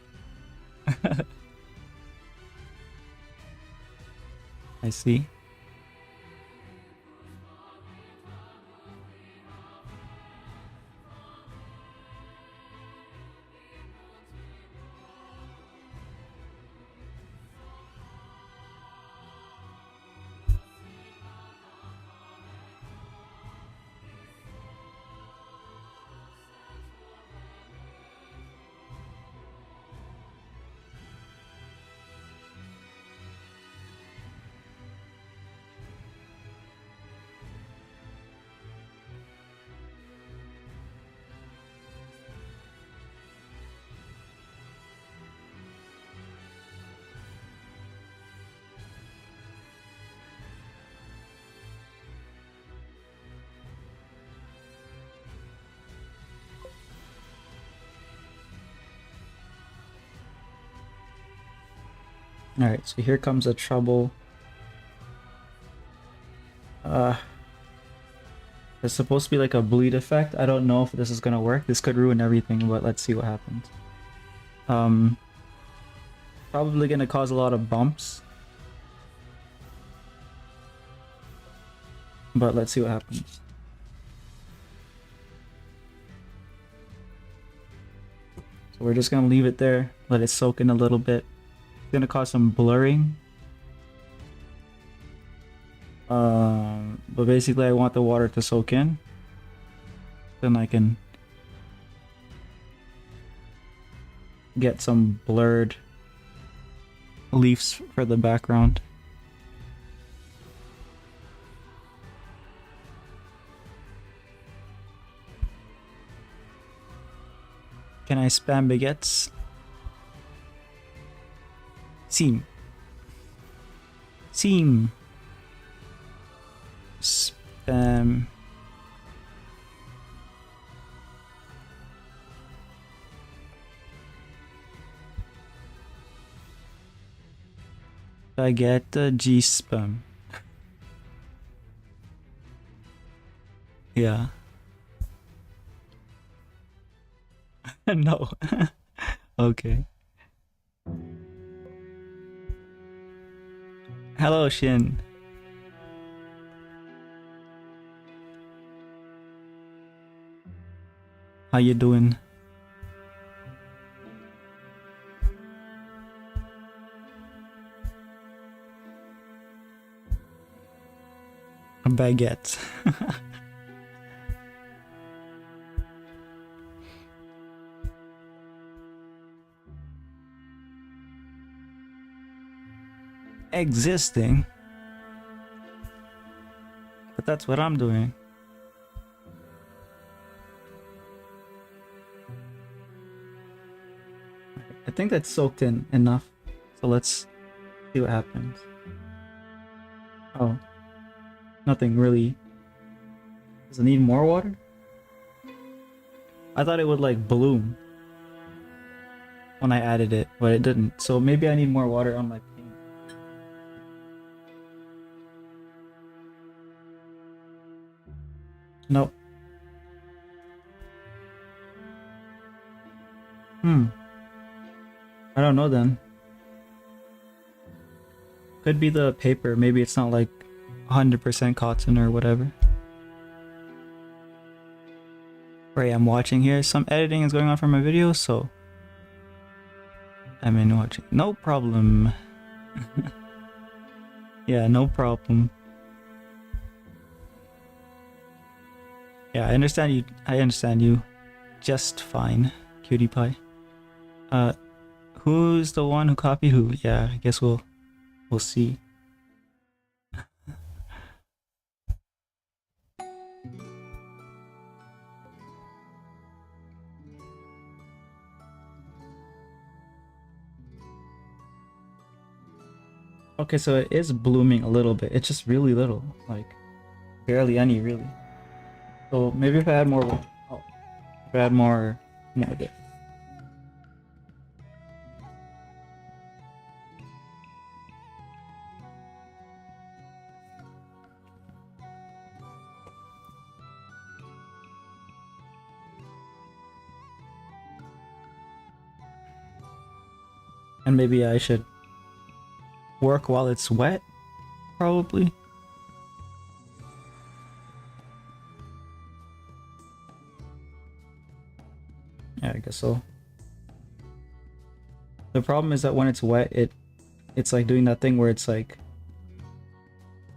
I see. Alright, so here comes the trouble. There's supposed to be like a bleed effect. I don't know if this is gonna work. This could ruin everything, but let's see what happens. Probably gonna cause a lot of bumps. But let's see what happens. So we're just gonna leave it there, let it soak in a little bit. It's gonna cause some blurring. But basically I want the water to soak in. Then I can get some blurred leaves for the background. Can I spam baguettes? Seam. Spam. Baguette G spam. Yeah. No. Okay. Hello, Shin. How you doing? A baguette. Existing. But that's what I'm doing. I think that's soaked in enough. So let's see what happens. Oh. Nothing really. Does it need more water? I thought it would like bloom when I added it, but it didn't. So maybe I need more water on my paint. Nope. I don't know then. Could be the paper. Maybe it's not like 100% cotton or whatever. Right, I'm watching here. Some editing is going on for my video, so I'm in watching. No problem. Yeah, no problem. Yeah, I understand you. I understand you. Just fine, cutie pie. Who's the one who copied who? Yeah, I guess we'll see. Okay, so it is blooming a little bit. It's just really little, like barely any, really. So maybe if I had more, oh, if I had more of it. And maybe I should work while it's wet, probably. Yeah, I guess so. The problem is that when it's wet, it's like doing that thing where it's like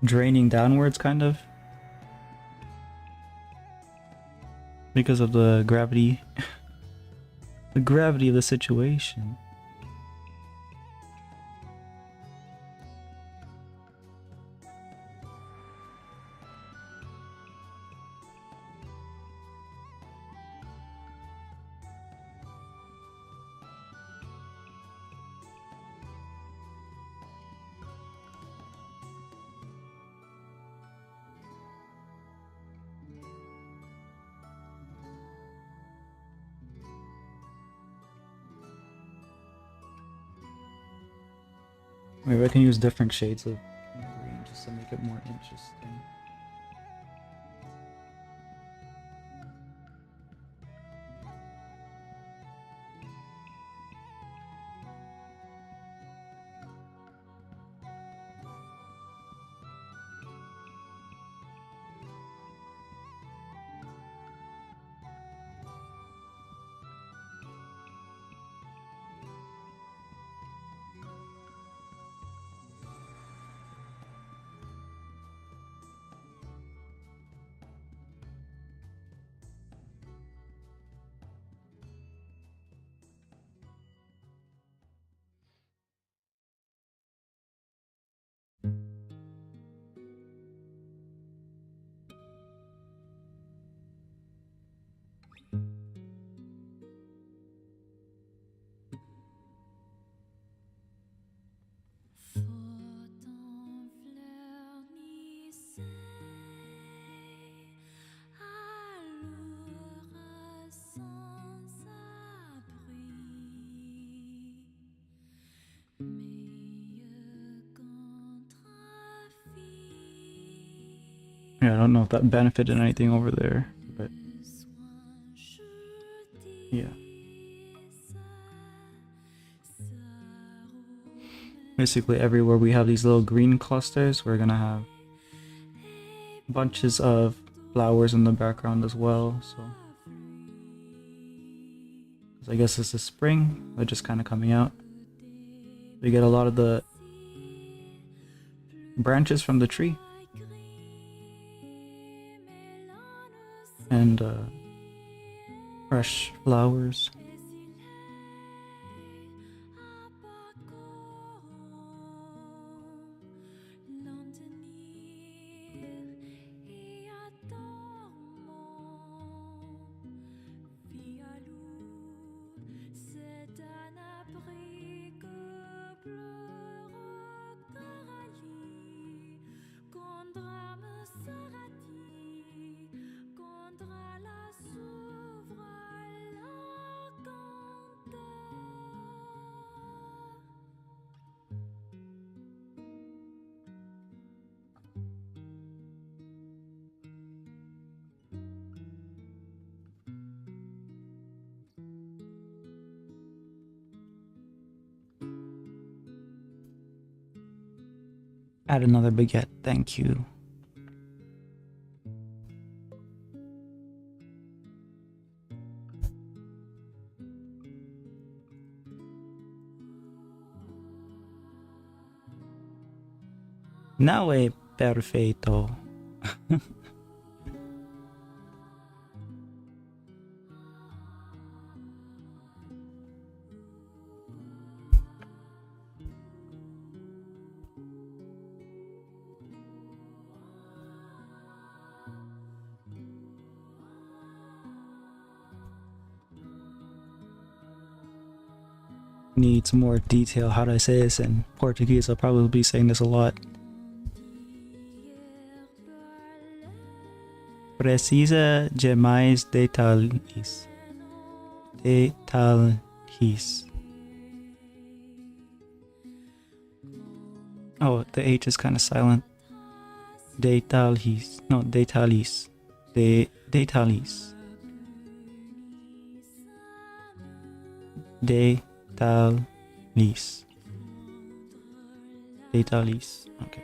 draining downwards, kind of, because of the gravity, the gravity of the situation. Maybe I can use different shades of green just to make it more interesting. Yeah, I don't know if that benefited anything over there, but yeah. Basically everywhere we have these little green clusters, we're gonna have bunches of flowers in the background as well, so I guess it's the spring, they're just kind of coming out. We get a lot of the branches from the tree and fresh flowers. Add another baguette, thank you. Now è perfetto. needs more detail. How do I say this in Portuguese? I'll probably be saying this a lot. Precisa de mais detalhes. Detalhes. Oh, the H is kind of silent. Detalhes. No, detalhes. Detalhes. Detalhes. Detalhes. Okay.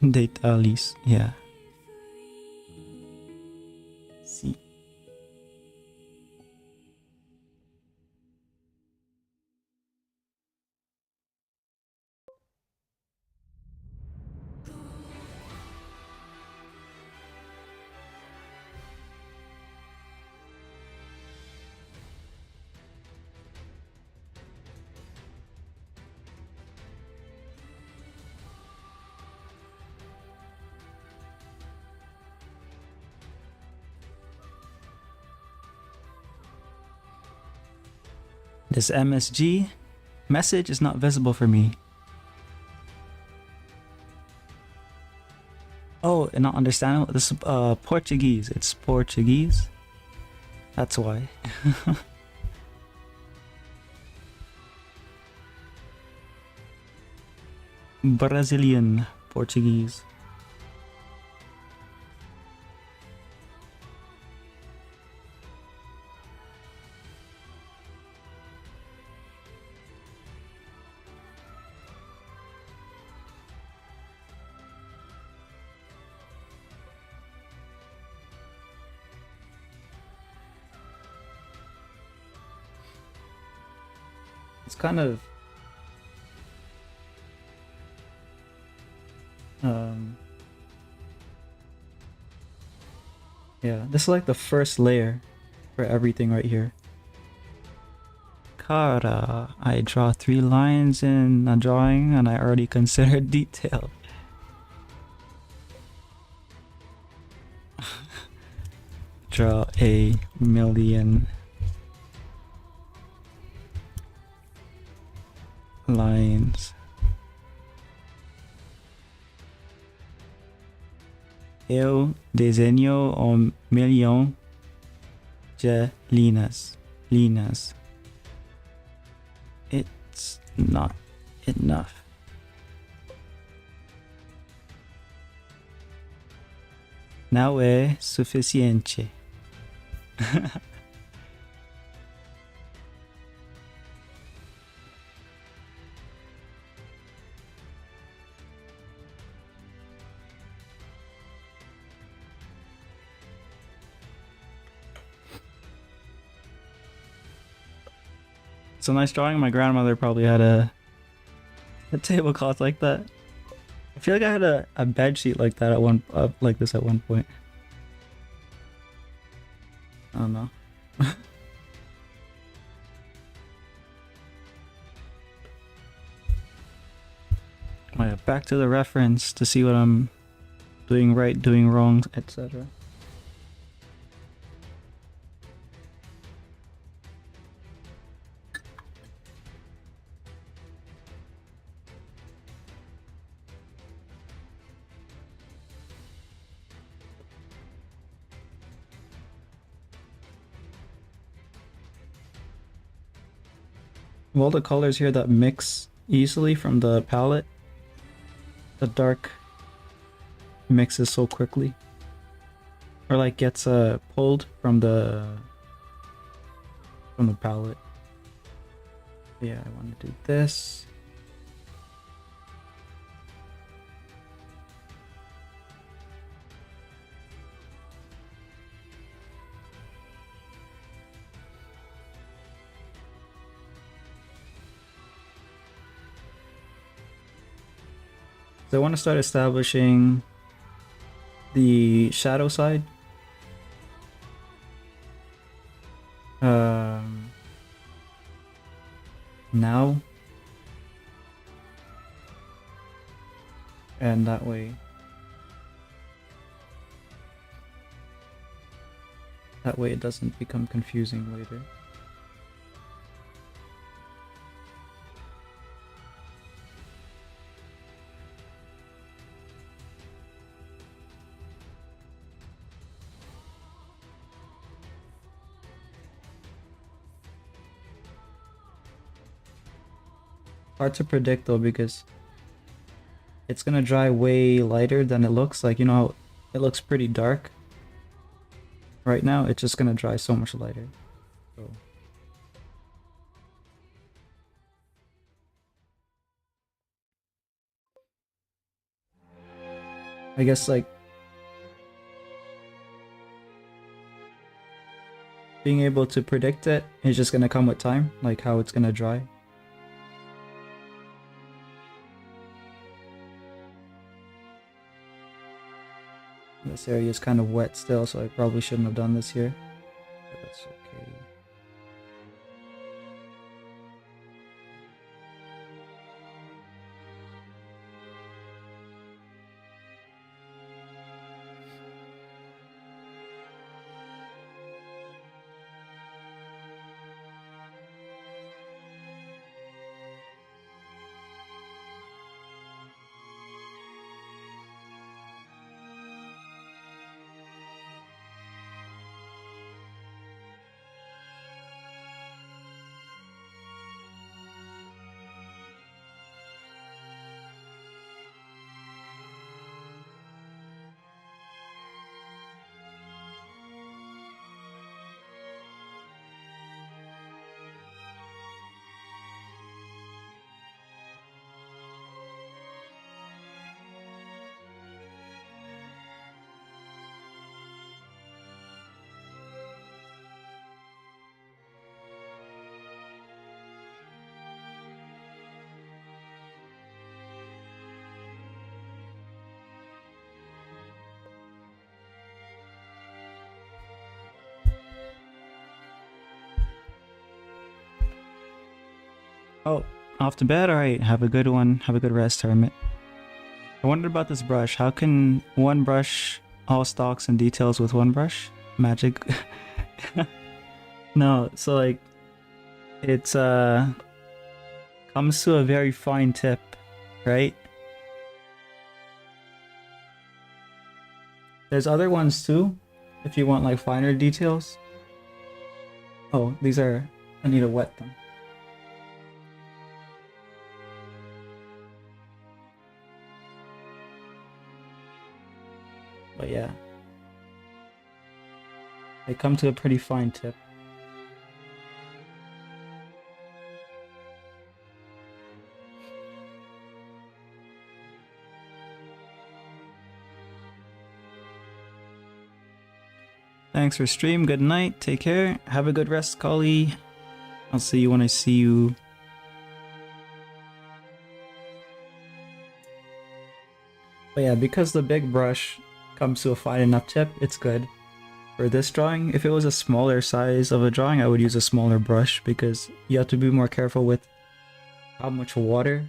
Detalhes. Yeah. See. This MSG message is not visible for me. Oh, and not understandable. This is Portuguese. It's Portuguese. That's why. Brazilian Portuguese. It's kind of yeah, this is like the first layer for everything right here. Cara, I draw 3 lines in a drawing and I already consider detail. Draw a million lines. Eu desenho milhão de linhas. It's not enough. Não é suficiente. It's a nice drawing. My grandmother probably had a tablecloth like that. I feel like I had a bed sheet like that like this at one point. I don't know. Oh yeah, back to the reference to see what I'm doing right, doing wrong, etc. Of all the colors here that mix easily from the palette, the dark mixes so quickly. Or like gets pulled from the palette. Yeah, I want to do this. So I want to start establishing the shadow side now, and that way it doesn't become confusing later. Hard to predict though, because it's gonna dry way lighter than it looks. Like, you know, it looks pretty dark right now. It's just gonna dry so much lighter. So I guess like being able to predict it is just gonna come with time, like how it's gonna dry. This area is kind of wet still, so I probably shouldn't have done this here, but that's okay. Oh, off to bed? Alright, have a good one. Have a good rest, Hermit. I wondered about this brush. How can one brush all stalks and details with one brush? Magic? No, so like, it's comes to a very fine tip, right? There's other ones too, if you want like finer details. Oh, these are, I need to wet them. But yeah, they come to a pretty fine tip. Thanks for stream. Good night. Take care. Have a good rest, Collie. I'll see you when I see you. But yeah, because the big brush comes to a fine enough tip, it's good. For this drawing, if it was a smaller size of a drawing, I would use a smaller brush because you have to be more careful with how much water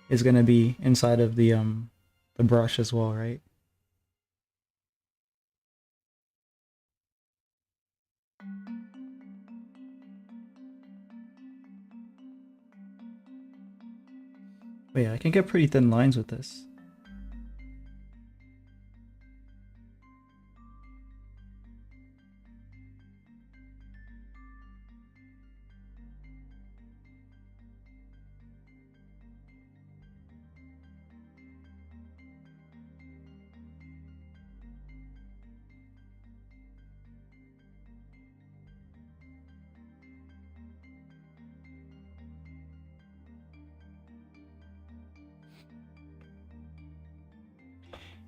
is going to be inside of the brush as well, right? But yeah, I can get pretty thin lines with this.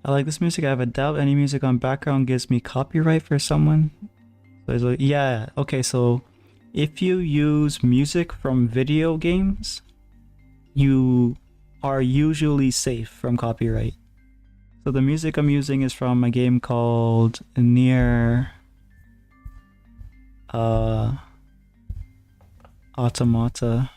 I like this music. I have a doubt any music on background gives me copyright for someone. So like, yeah, okay, so if you use music from video games, you are usually safe from copyright. So the music I'm using is from a game called Near Automata.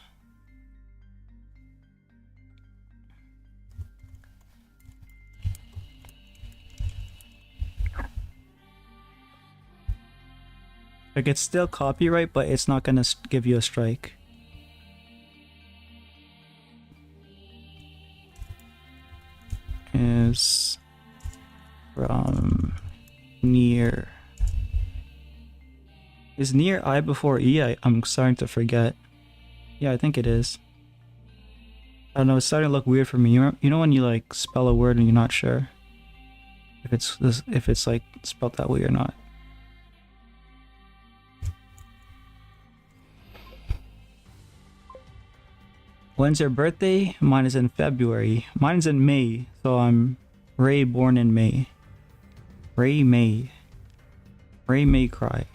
Like, it's still copyright, but it's not gonna give you a strike. Is from near. Is near I before E? I'm starting to forget. Yeah, I think it is. I don't know, it's starting to look weird for me. You know when you like spell a word and you're not sure if it's like spelled that way or not. When's your birthday? Mine is in February. Mine's in May, so I'm Ray born in May. Ray May. Ray May cry.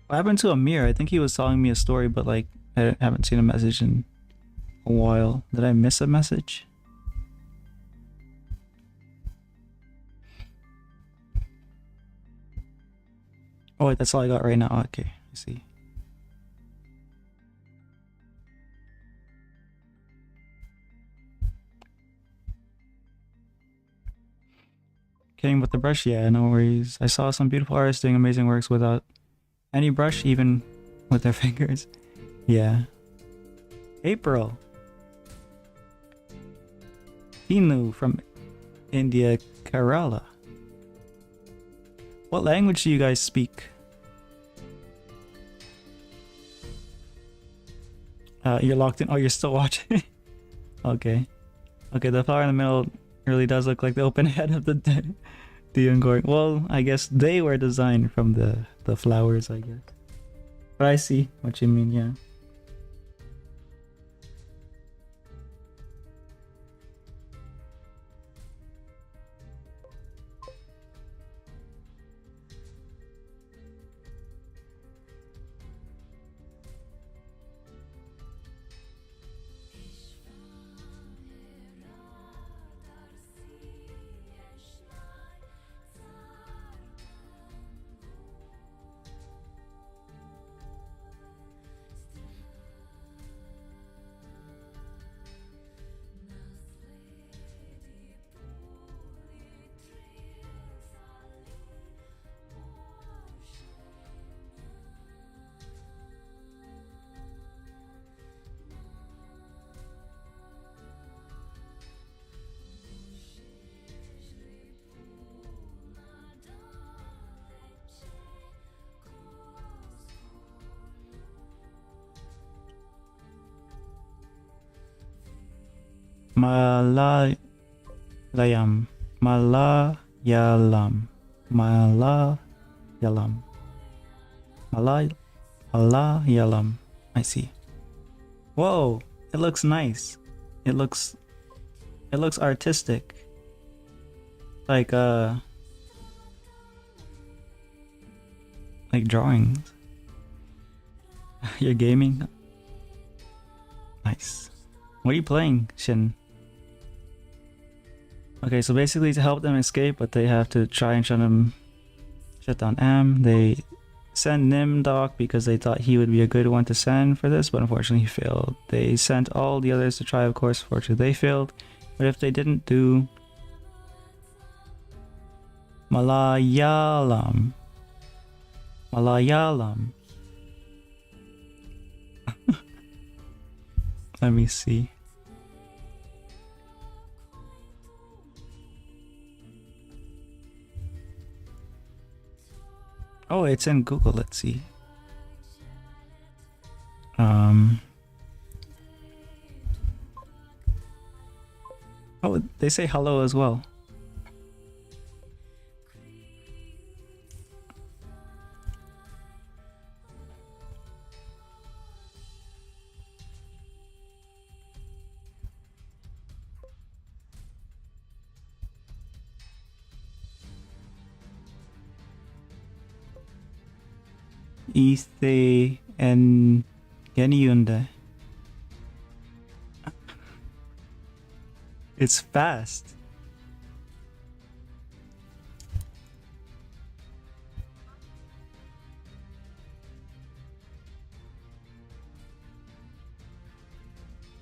What happened to Amir? I think he was telling me a story, but like I haven't seen a message in a while. Did I miss a message? Oh wait, that's all I got right now. Okay, I see. Kidding with the brush? Yeah, no worries. I saw some beautiful artists doing amazing works without any brush, even with their fingers. Yeah. April. Hinu from India, Kerala. What language do you guys speak? You're locked in. Oh, you're still watching. Okay. Okay, the flower in the middle really does look like the open head of the Diongor. Well, I guess they were designed from the flowers, I guess. But I see what you mean, yeah. Malayalam. Malayalam. Malayalam. Malayalam. I see. Whoa! It looks nice. It looks artistic. Like drawings. You're gaming? Nice. What are you playing, Shin? Okay, so basically to help them escape, but they have to try and shut down Am. They send Nimdok because they thought he would be a good one to send for this, but unfortunately he failed. They sent all the others to try, of course. Fortunately, they failed. But if they didn't do Malayalam. Malayalam. Let me see. Oh, it's in Google. Let's see. Oh, they say hello as well. Iste en Geniyunde. It's fast.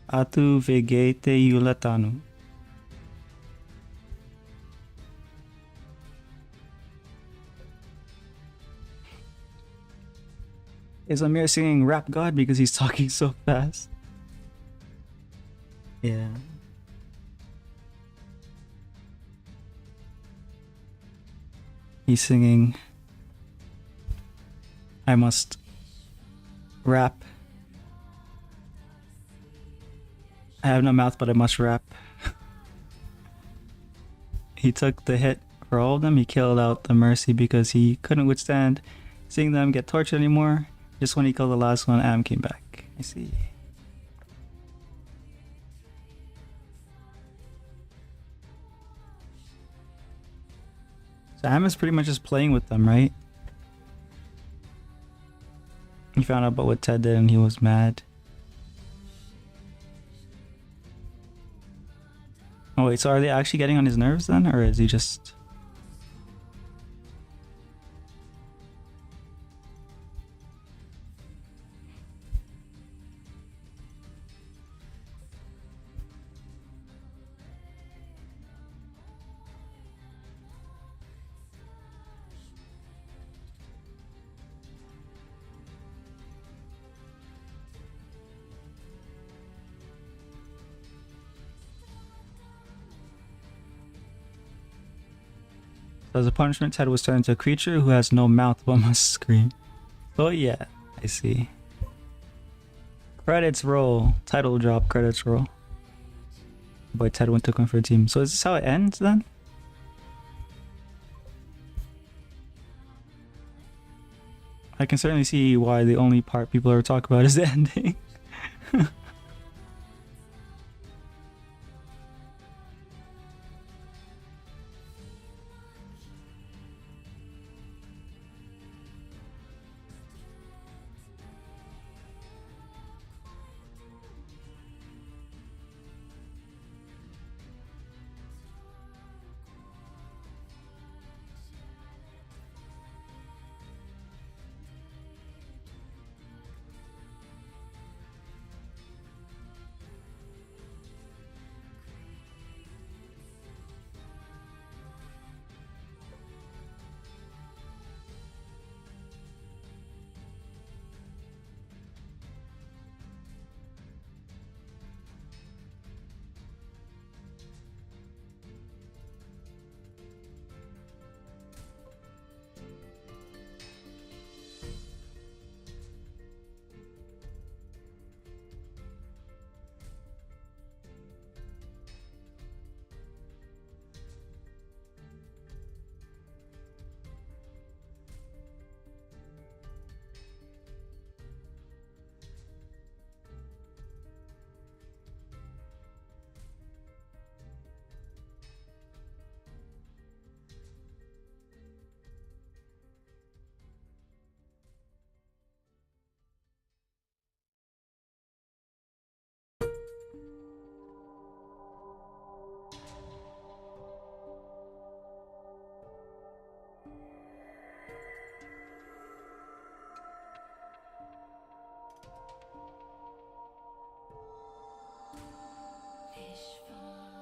Atu vegete yulatanu. Is Amir singing Rap God because he's talking so fast? Yeah. He's singing I must rap. I have no mouth, but I must rap. He took the hit for all of them. He killed out the Mercy because he couldn't withstand seeing them get tortured anymore. Just when he killed the last one, Am came back. I see. So Am is pretty much just playing with them, right? He found out about what Ted did and he was mad. Oh wait, so are they actually getting on his nerves then? Or is he just... So as a punishment, Ted was turned into a creature who has no mouth but must scream. Oh yeah, I see. Credits roll. Title drop, credits roll. Boy, Ted went to comfort team. So is this how it ends then? I can certainly see why the only part people ever talk about is the ending.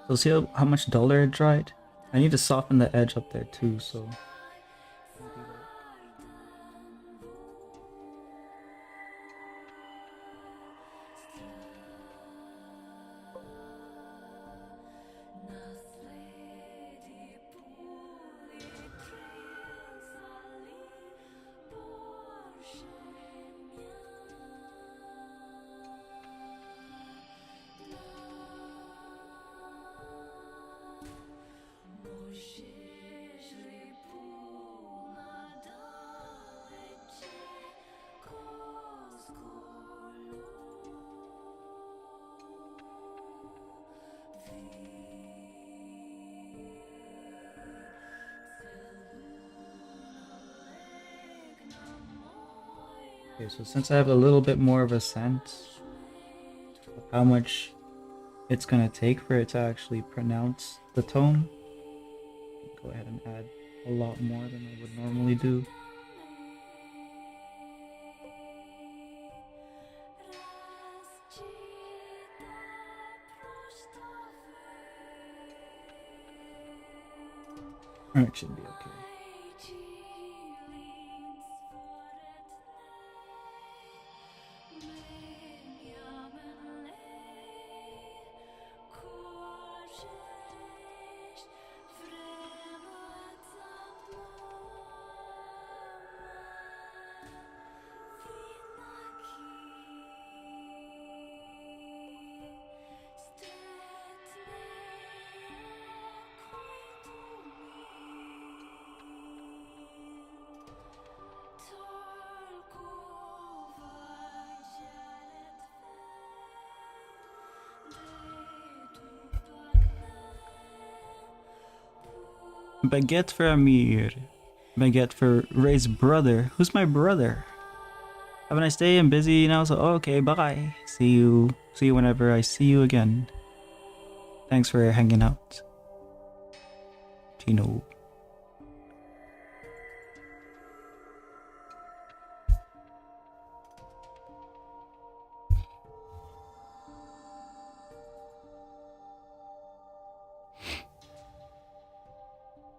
So see how much duller it dried? I need to soften the edge up there too, so... Okay, so since I have a little bit more of a sense of how much it's gonna take for it to actually pronounce the tone, go ahead and add a lot more than I would normally do. It should be okay. Baguette for Amir. Baguette for Ray's brother. Who's my brother? Have a nice day. I'm busy now, so okay, bye. See you whenever I see you again. Thanks for hanging out, Tino.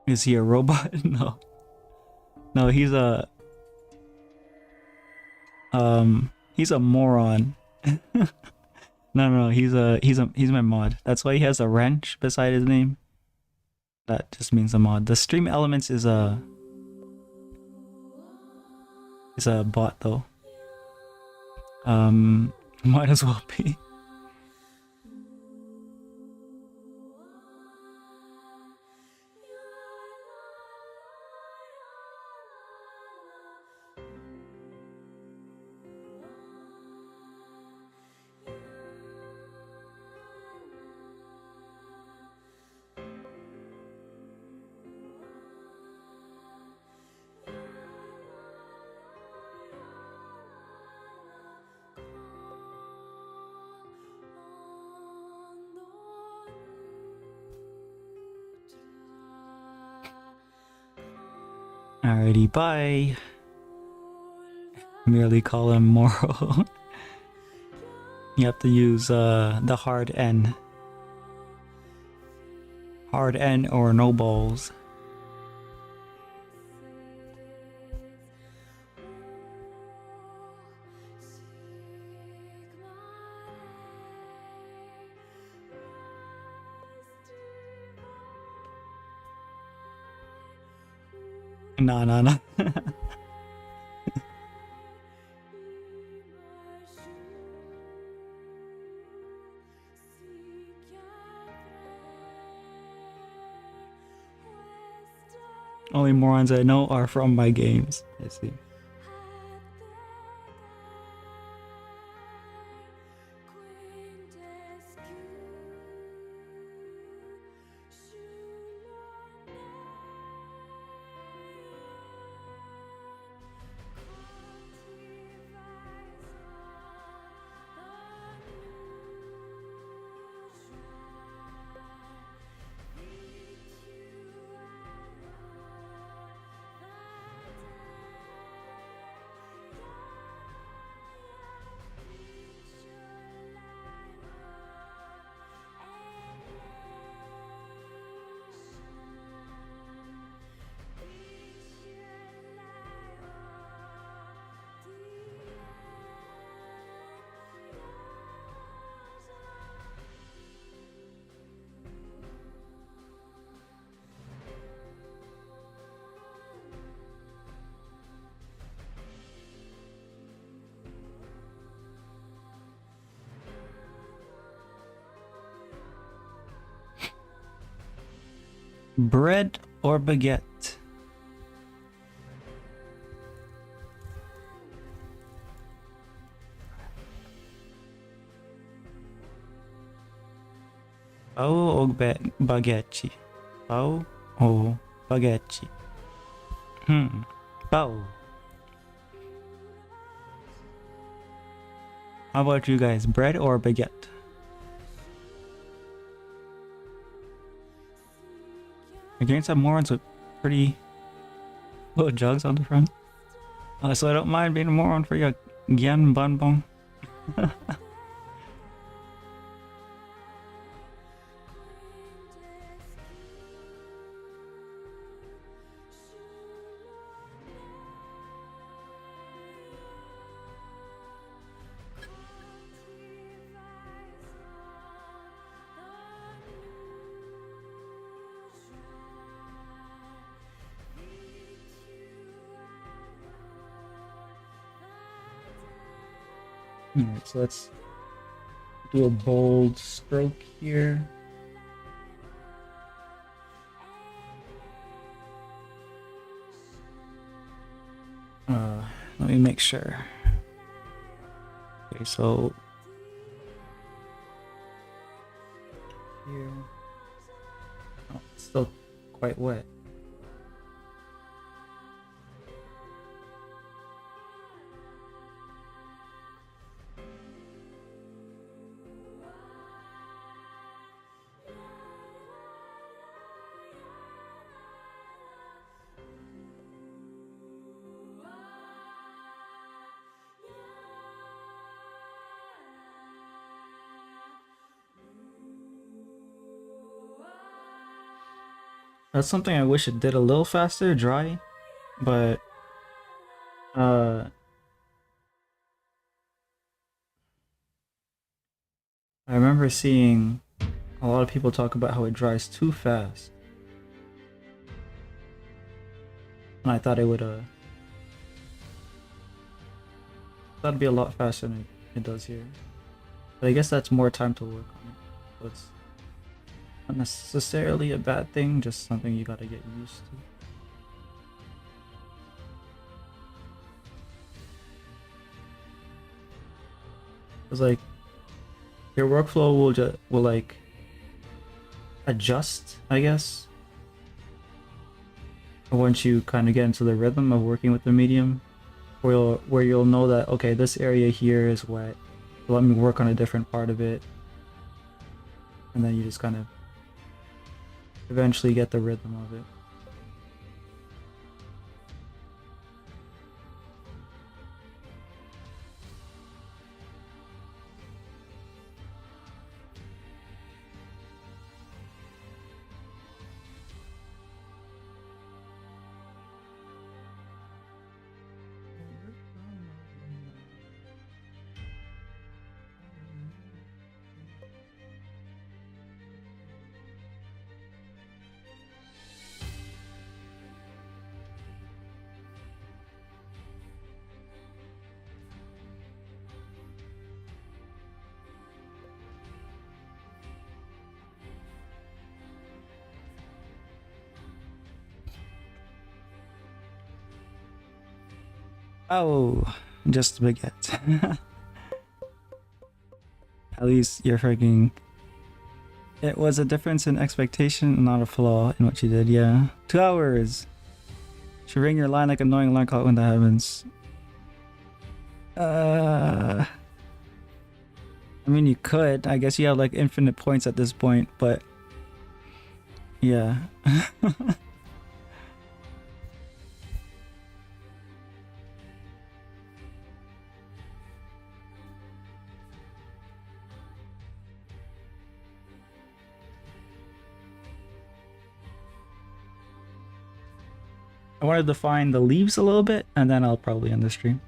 Is he a robot? No. No, he's a moron. No, he's my mod. That's why he has a wrench beside his name. That just means a mod. The stream elements is a bot though. Might as well be. Alrighty, bye. Merely call him moral. You have to use the hard N. Hard N or no balls. Nah. Only morons I know are from my games. I see. Bread or baguette? Pao o baguette? Pao o baguette? Pao. How about you guys? Bread or baguette? Against some morons with pretty little jugs on the front. So I don't mind being a moron for your Gian Bonbon. Alright, so let's do a bold stroke here. Let me make sure. Okay, so here. Oh, it's still quite wet. That's something I wish it did a little faster, dry, but I remember seeing a lot of people talk about how it dries too fast. And I thought it would that'd be a lot faster than it does here. But I guess that's more time to work on it. So it's not necessarily a bad thing, just something you gotta get used to. It's like your workflow will like adjust, I guess, once you kind of get into the rhythm of working with the medium, where you'll know that, okay, this area here is wet, let me work on a different part of it, and then you just kind of eventually get the rhythm of it. Oh, just a baguette. At least you're freaking... It was a difference in expectation, not a flaw in what you did, yeah. 2 hours! Should ring your line like annoying alarm clock when that happens. I mean, you could. I guess you have like infinite points at this point, but... Yeah. I wanted to find the leaves a little bit, and then I'll probably end the stream.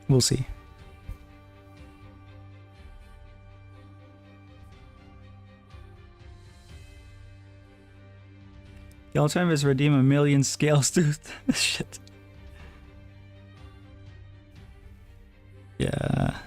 We'll see. The alternative is redeem a million scales, dude. Shit. Yeah.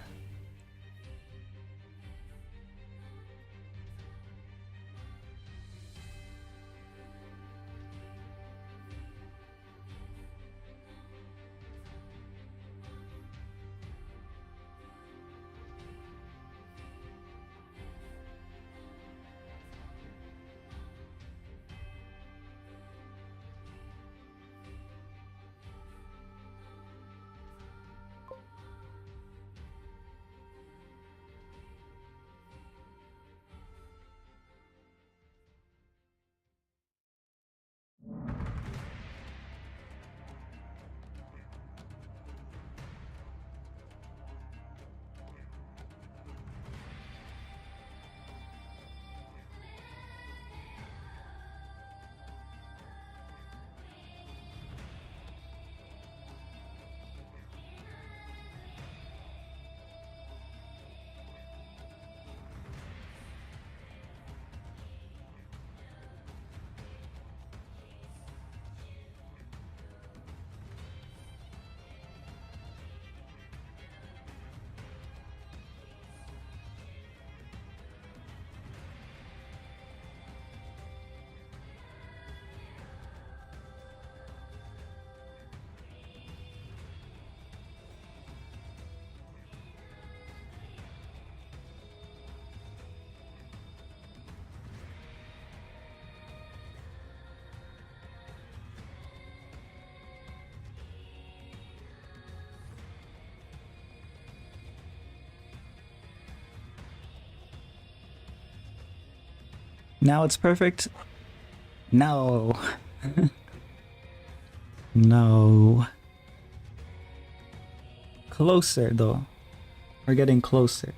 Now it's perfect. No. No. Closer though. We're getting closer.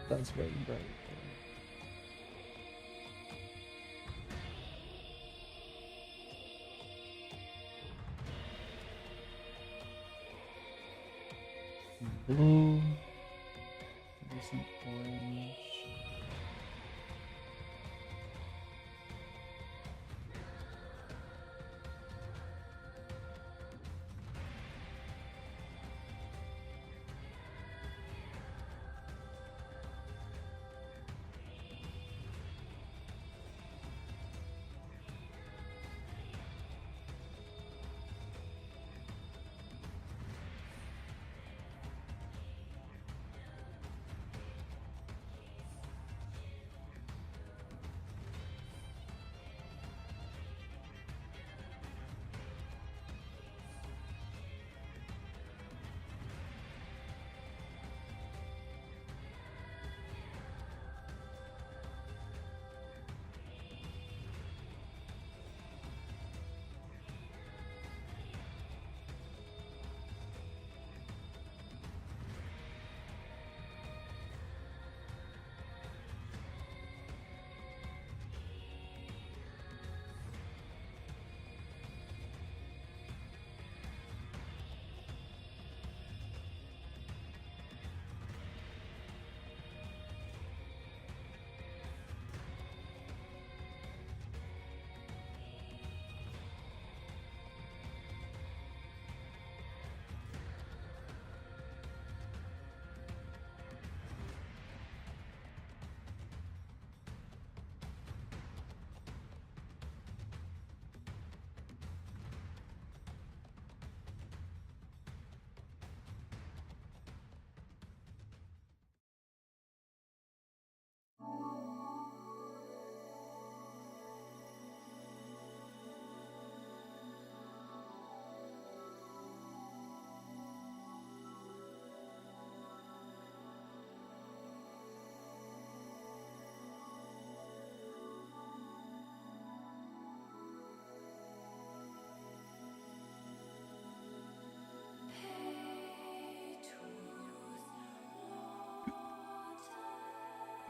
That's very bright. Blue. Maybe some orange.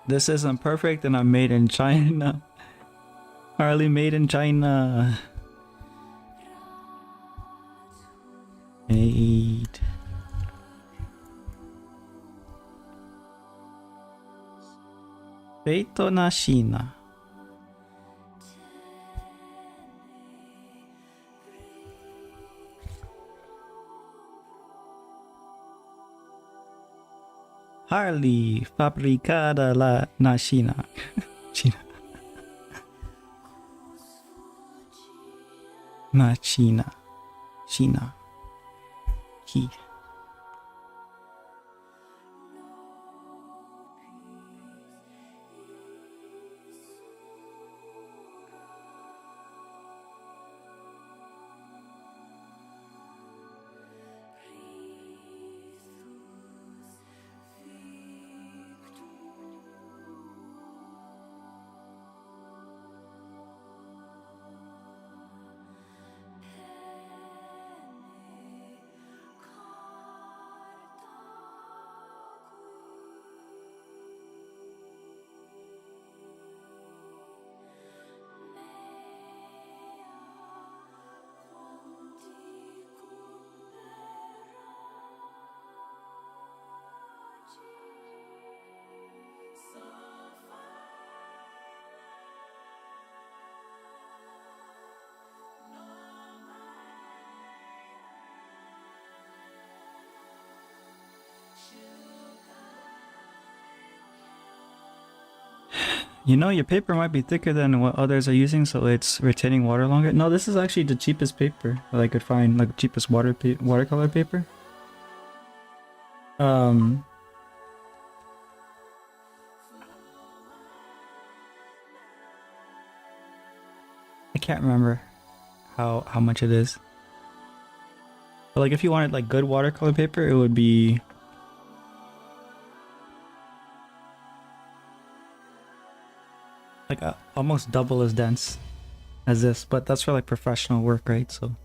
This isn't perfect and I'm made in China. Harley made in China. Made. Feito na China. Harley fabricada na China. China. Na China. China. He. You know, your paper might be thicker than what others are using, so it's retaining water longer. No, this is actually the cheapest paper that I could find, like cheapest watercolor paper. I can't remember how much it is. But like if you wanted like good watercolor paper, it would be like almost double as dense as this, but that's for like professional work, right? So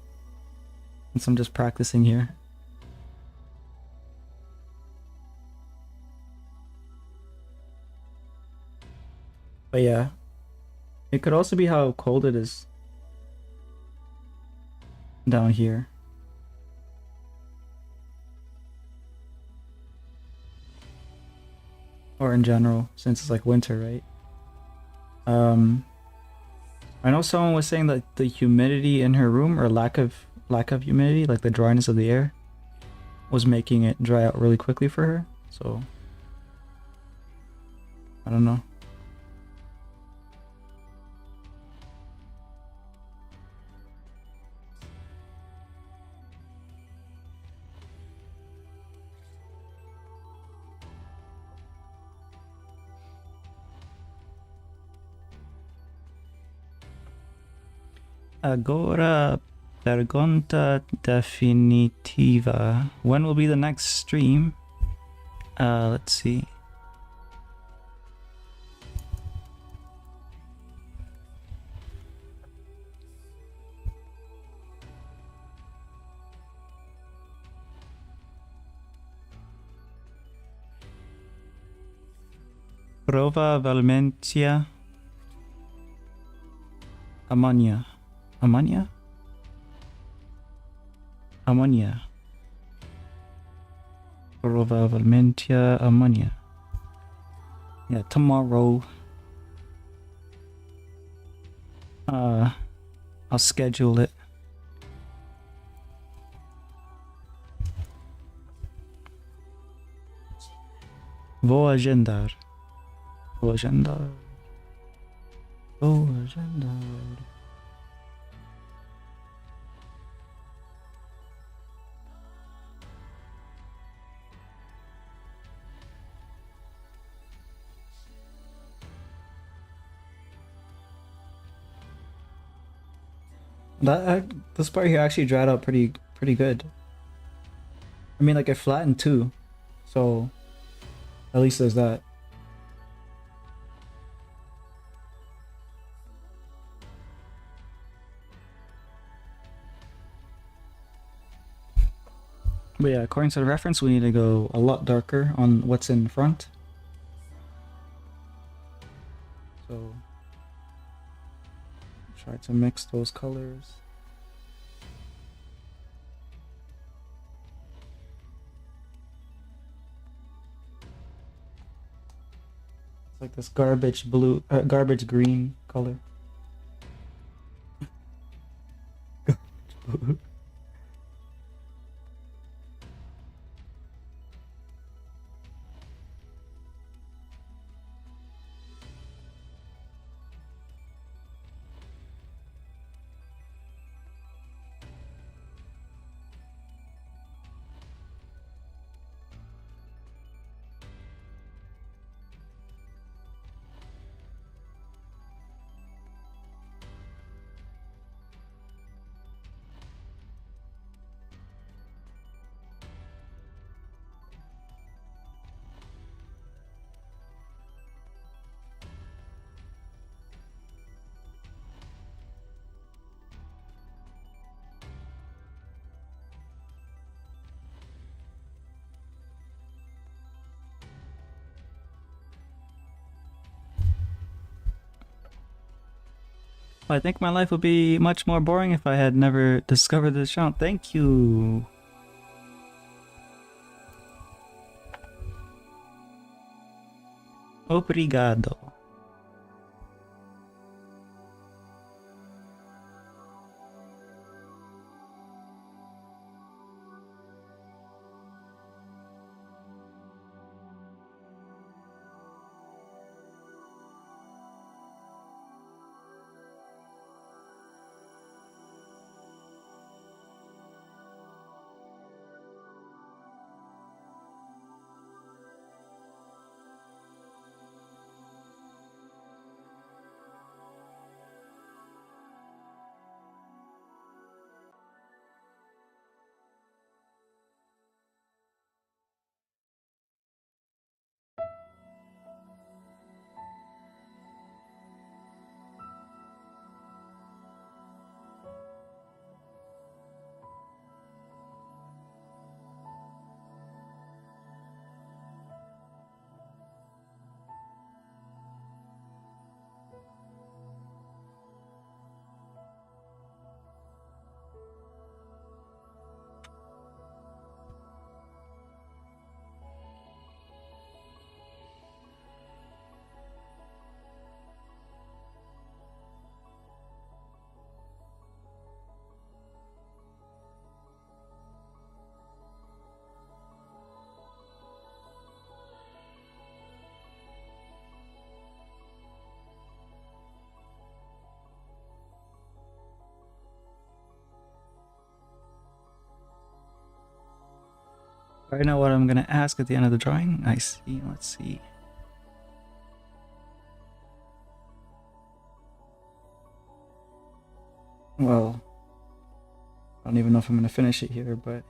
since I'm just practicing here. But yeah, it could also be how cold it is down here. Or in general, since it's like winter, right? Um, I know someone was saying that the humidity in her room, or lack of humidity, like the dryness of the air, was making it dry out really quickly for her. So I don't know. Agora pergunta definitiva. When will be the next stream? Let's see. Provavelmente amanhã. Amanhã? Amanhã. Provavelmente amanhã. Yeah, tomorrow. I'll schedule it. Vou agendar. Vou agendar. Vou agendar. This part here actually dried out pretty good. I mean, like it flattened too, so at least there's that. But yeah, according to the reference, we need to go a lot darker on what's in front. So try to mix those colors. It's like this garbage green color. Garbage blue. I think my life would be much more boring if I had never discovered this channel. Thank you. Obrigado. I know what I'm gonna ask at the end of the drawing. I see. Let's see. Well, I don't even know if I'm gonna finish it here, but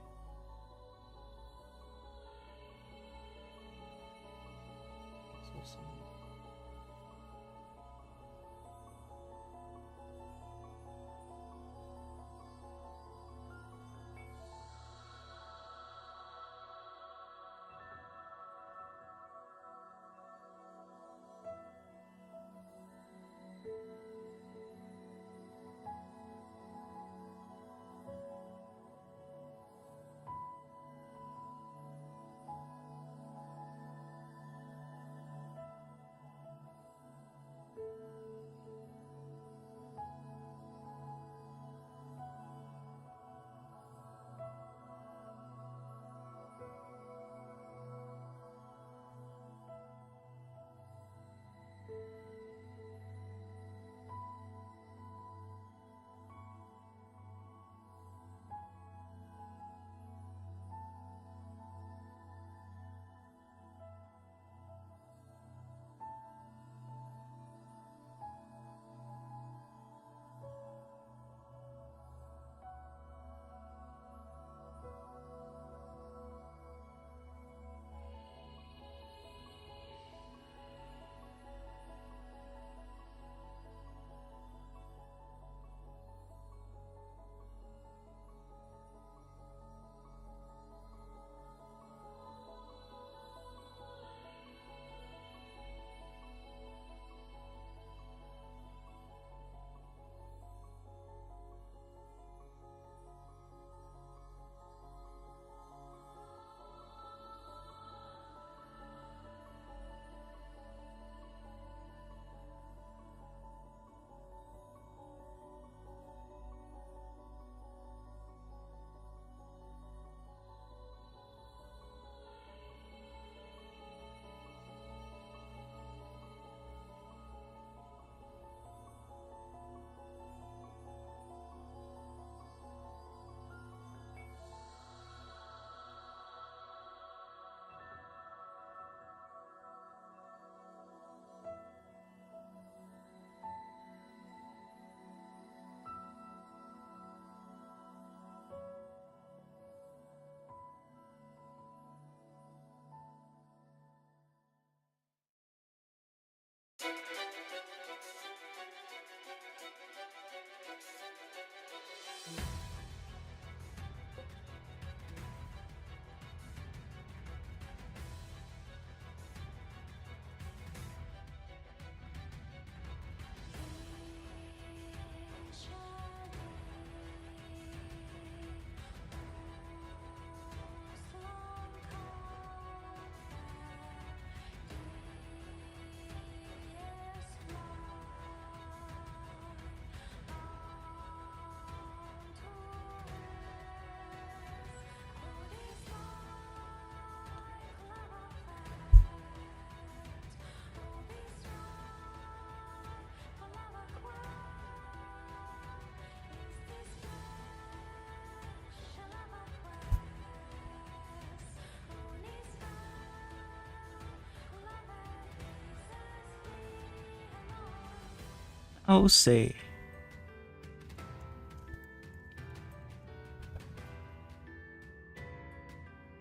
oh say.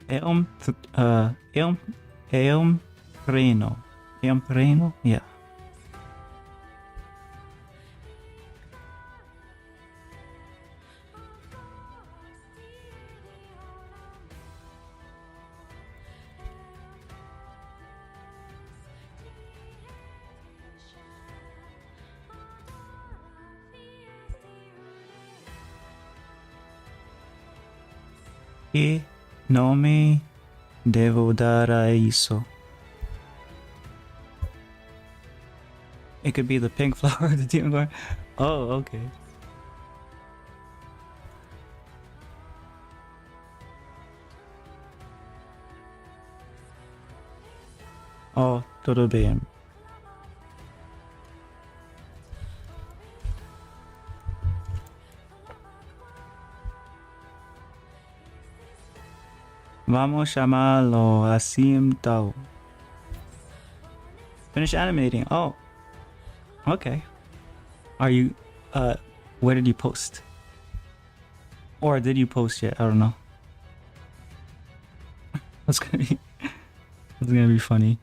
Eom Preno. Eom Preno? Yeah. Che nome devo dare a isso? It could be the pink flower, the demon flower. Oh, okay. Oh, tudo bem. Vamos llamarlo asimto. Finish animating. Oh, okay. Are you, where did you post? Or did you post yet? I don't know. That's gonna be, that's gonna be funny.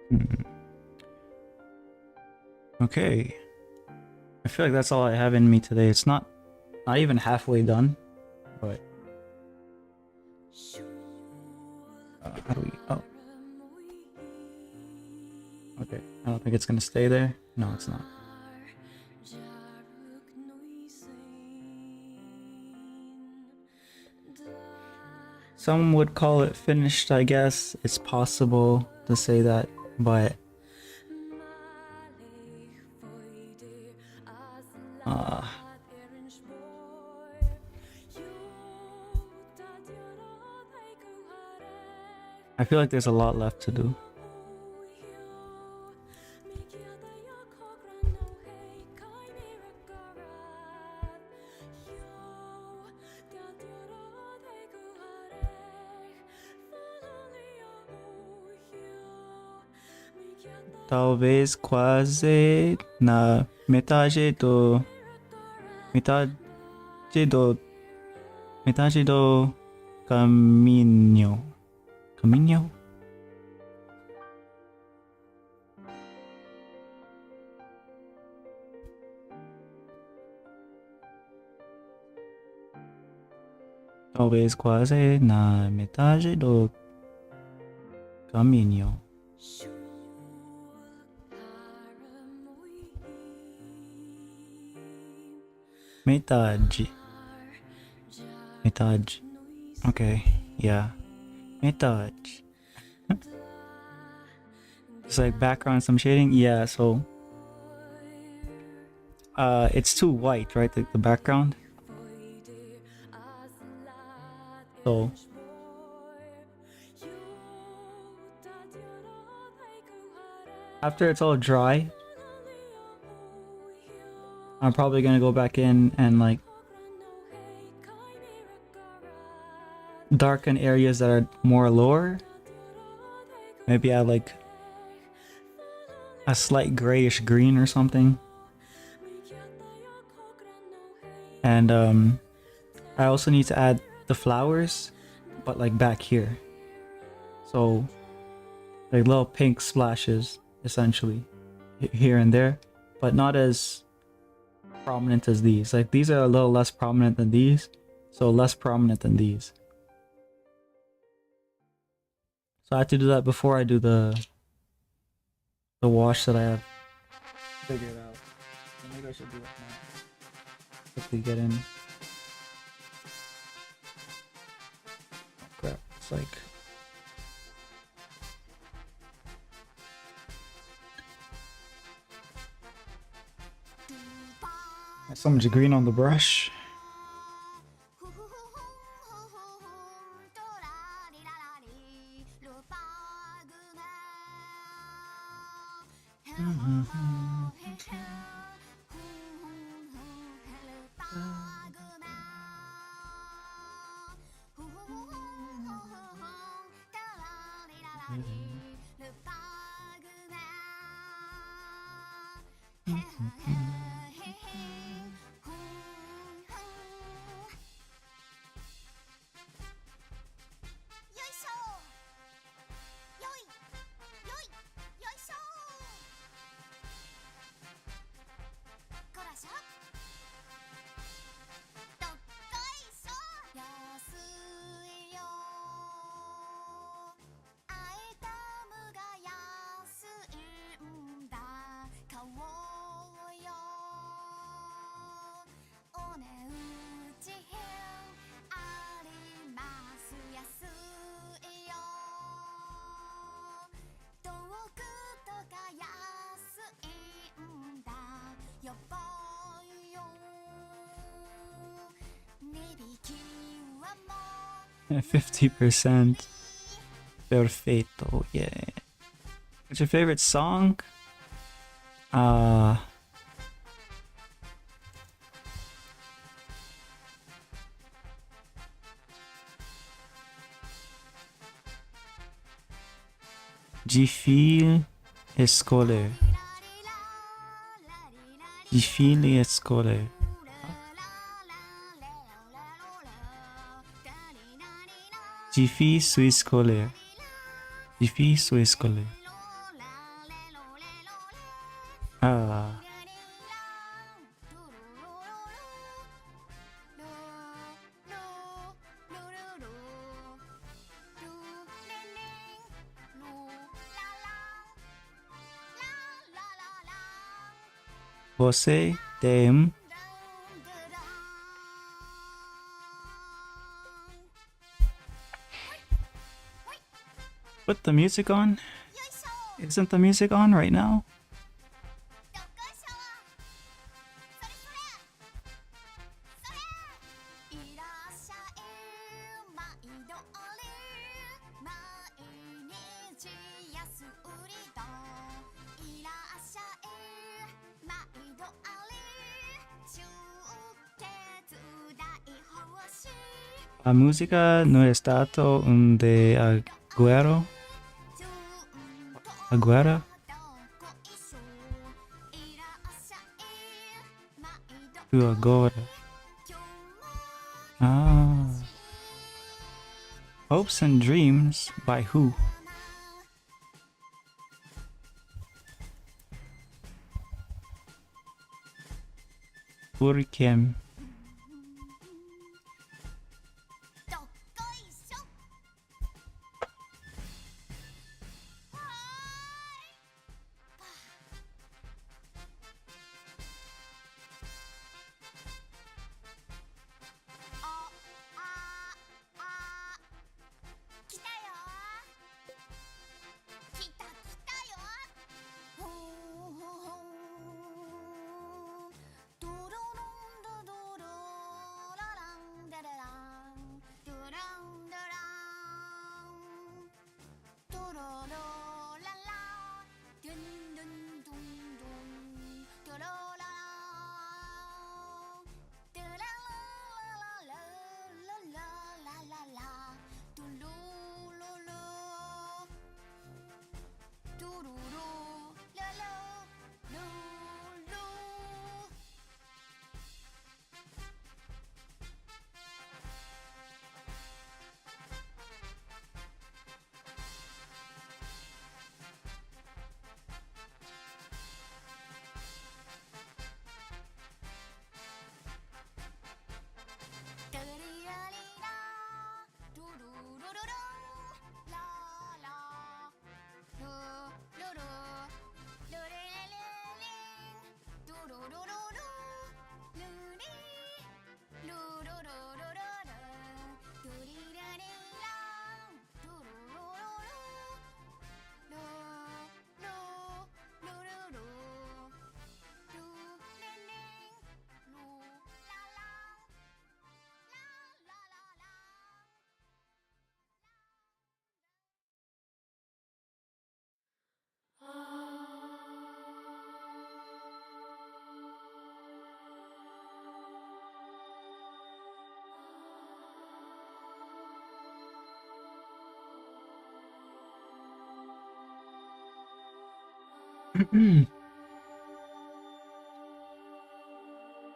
Hmm. Okay. I feel like that's all I have in me today. It's not even halfway done, but how do we? Oh, okay. I don't think it's gonna stay there. No, it's not. Some would call it finished, I guess. It's possible to say that, but uh, I feel like there's a lot left to do. Talvez quase na metade do metade do caminho. Caminho? Talvez quase na metade do caminho. Metade. Metade. Okay, yeah. Metade. It's like background, some shading. Yeah, so it's too white, right? The background. So after it's all dry, I'm probably gonna go back in and like darken areas that are more lower. Maybe add like a slight grayish green or something. And I also need to add the flowers, but like back here. So like little pink splashes essentially here and there, but not as prominent as these. Like these are a little less prominent than these, so less prominent than these. So I have to do that before I do the wash that I have figured out. So maybe I should do it now. Quickly get in. Oh crap, it's like there's so much green on the brush. Yeah, 50%. Perfetto, yeah. What's your favorite song? Difficile escolher. Difficile escolher. Difícil escolher. Difícil escolher. Ah. Você tem. Put the music on? Isn't the music on right now? La música no es tanto un de agüero. Agüero? To agora. Ah. Hopes and Dreams by who? Por quem?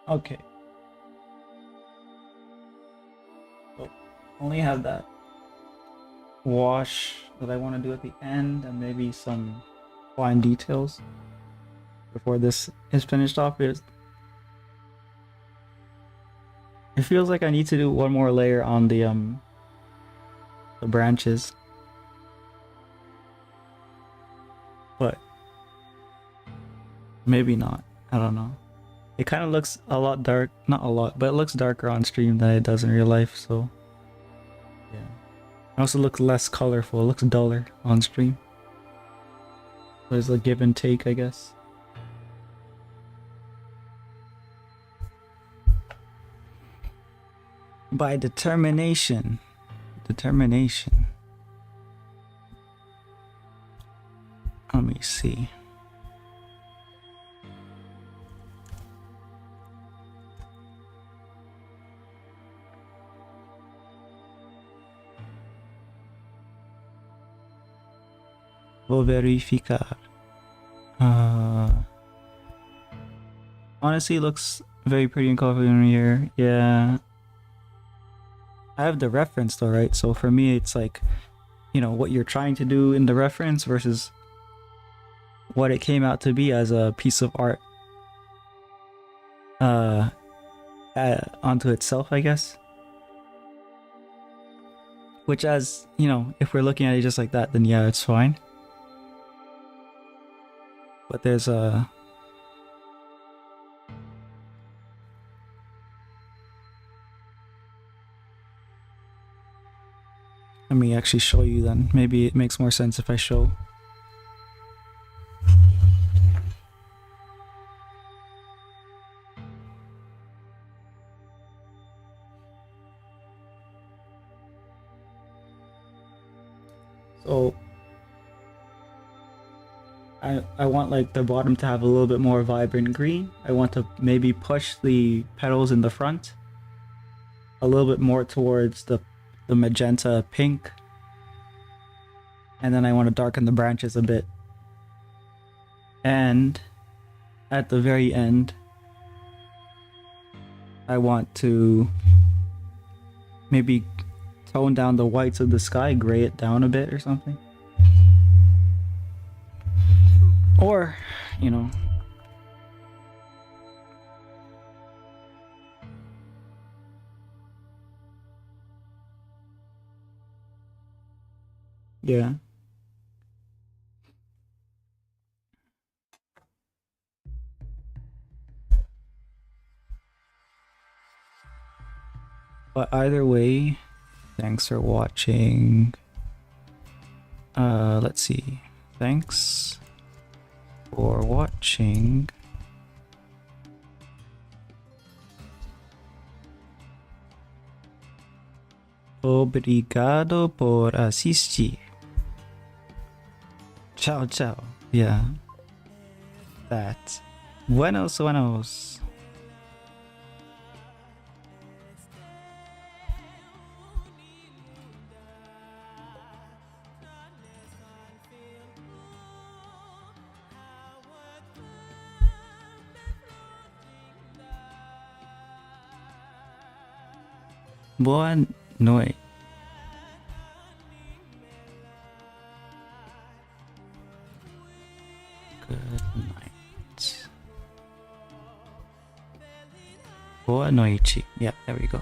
Okay. So only have that wash that I want to do at the end and maybe some fine details before this is finished off. It feels like I need to do one more layer on the branches. But maybe not. I don't know. It kind of looks a lot dark, not a lot, but it looks darker on stream than it does in real life, so yeah. It also looks less colorful, it looks duller on stream. There's a give and take, I guess. By determination. Determination. Let me see. Vou verificar. Honestly, it looks very pretty and colorful in here. Yeah. I have the reference though, right? So for me, it's like, you know, what you're trying to do in the reference versus what it came out to be as a piece of art uh, onto itself, I guess. Which, as you know, if we're looking at it just like that, then yeah, it's fine. But there's a let me actually show you then. Maybe it makes more sense if I show. So I want like the bottom to have a little bit more vibrant green. I want to maybe push the petals in the front a little bit more towards the magenta pink. And then I want to darken the branches a bit. And at the very end, I want to maybe tone down the whites of the sky, gray it down a bit or something. Or, you know, yeah. But either way, thanks for watching. Let's see. Thanks for watching. Obrigado por assistir. Ciao, ciao. Yeah. That. Buenos, buenos. Boa noite. Good night. Boa noite. Yeah, there we go.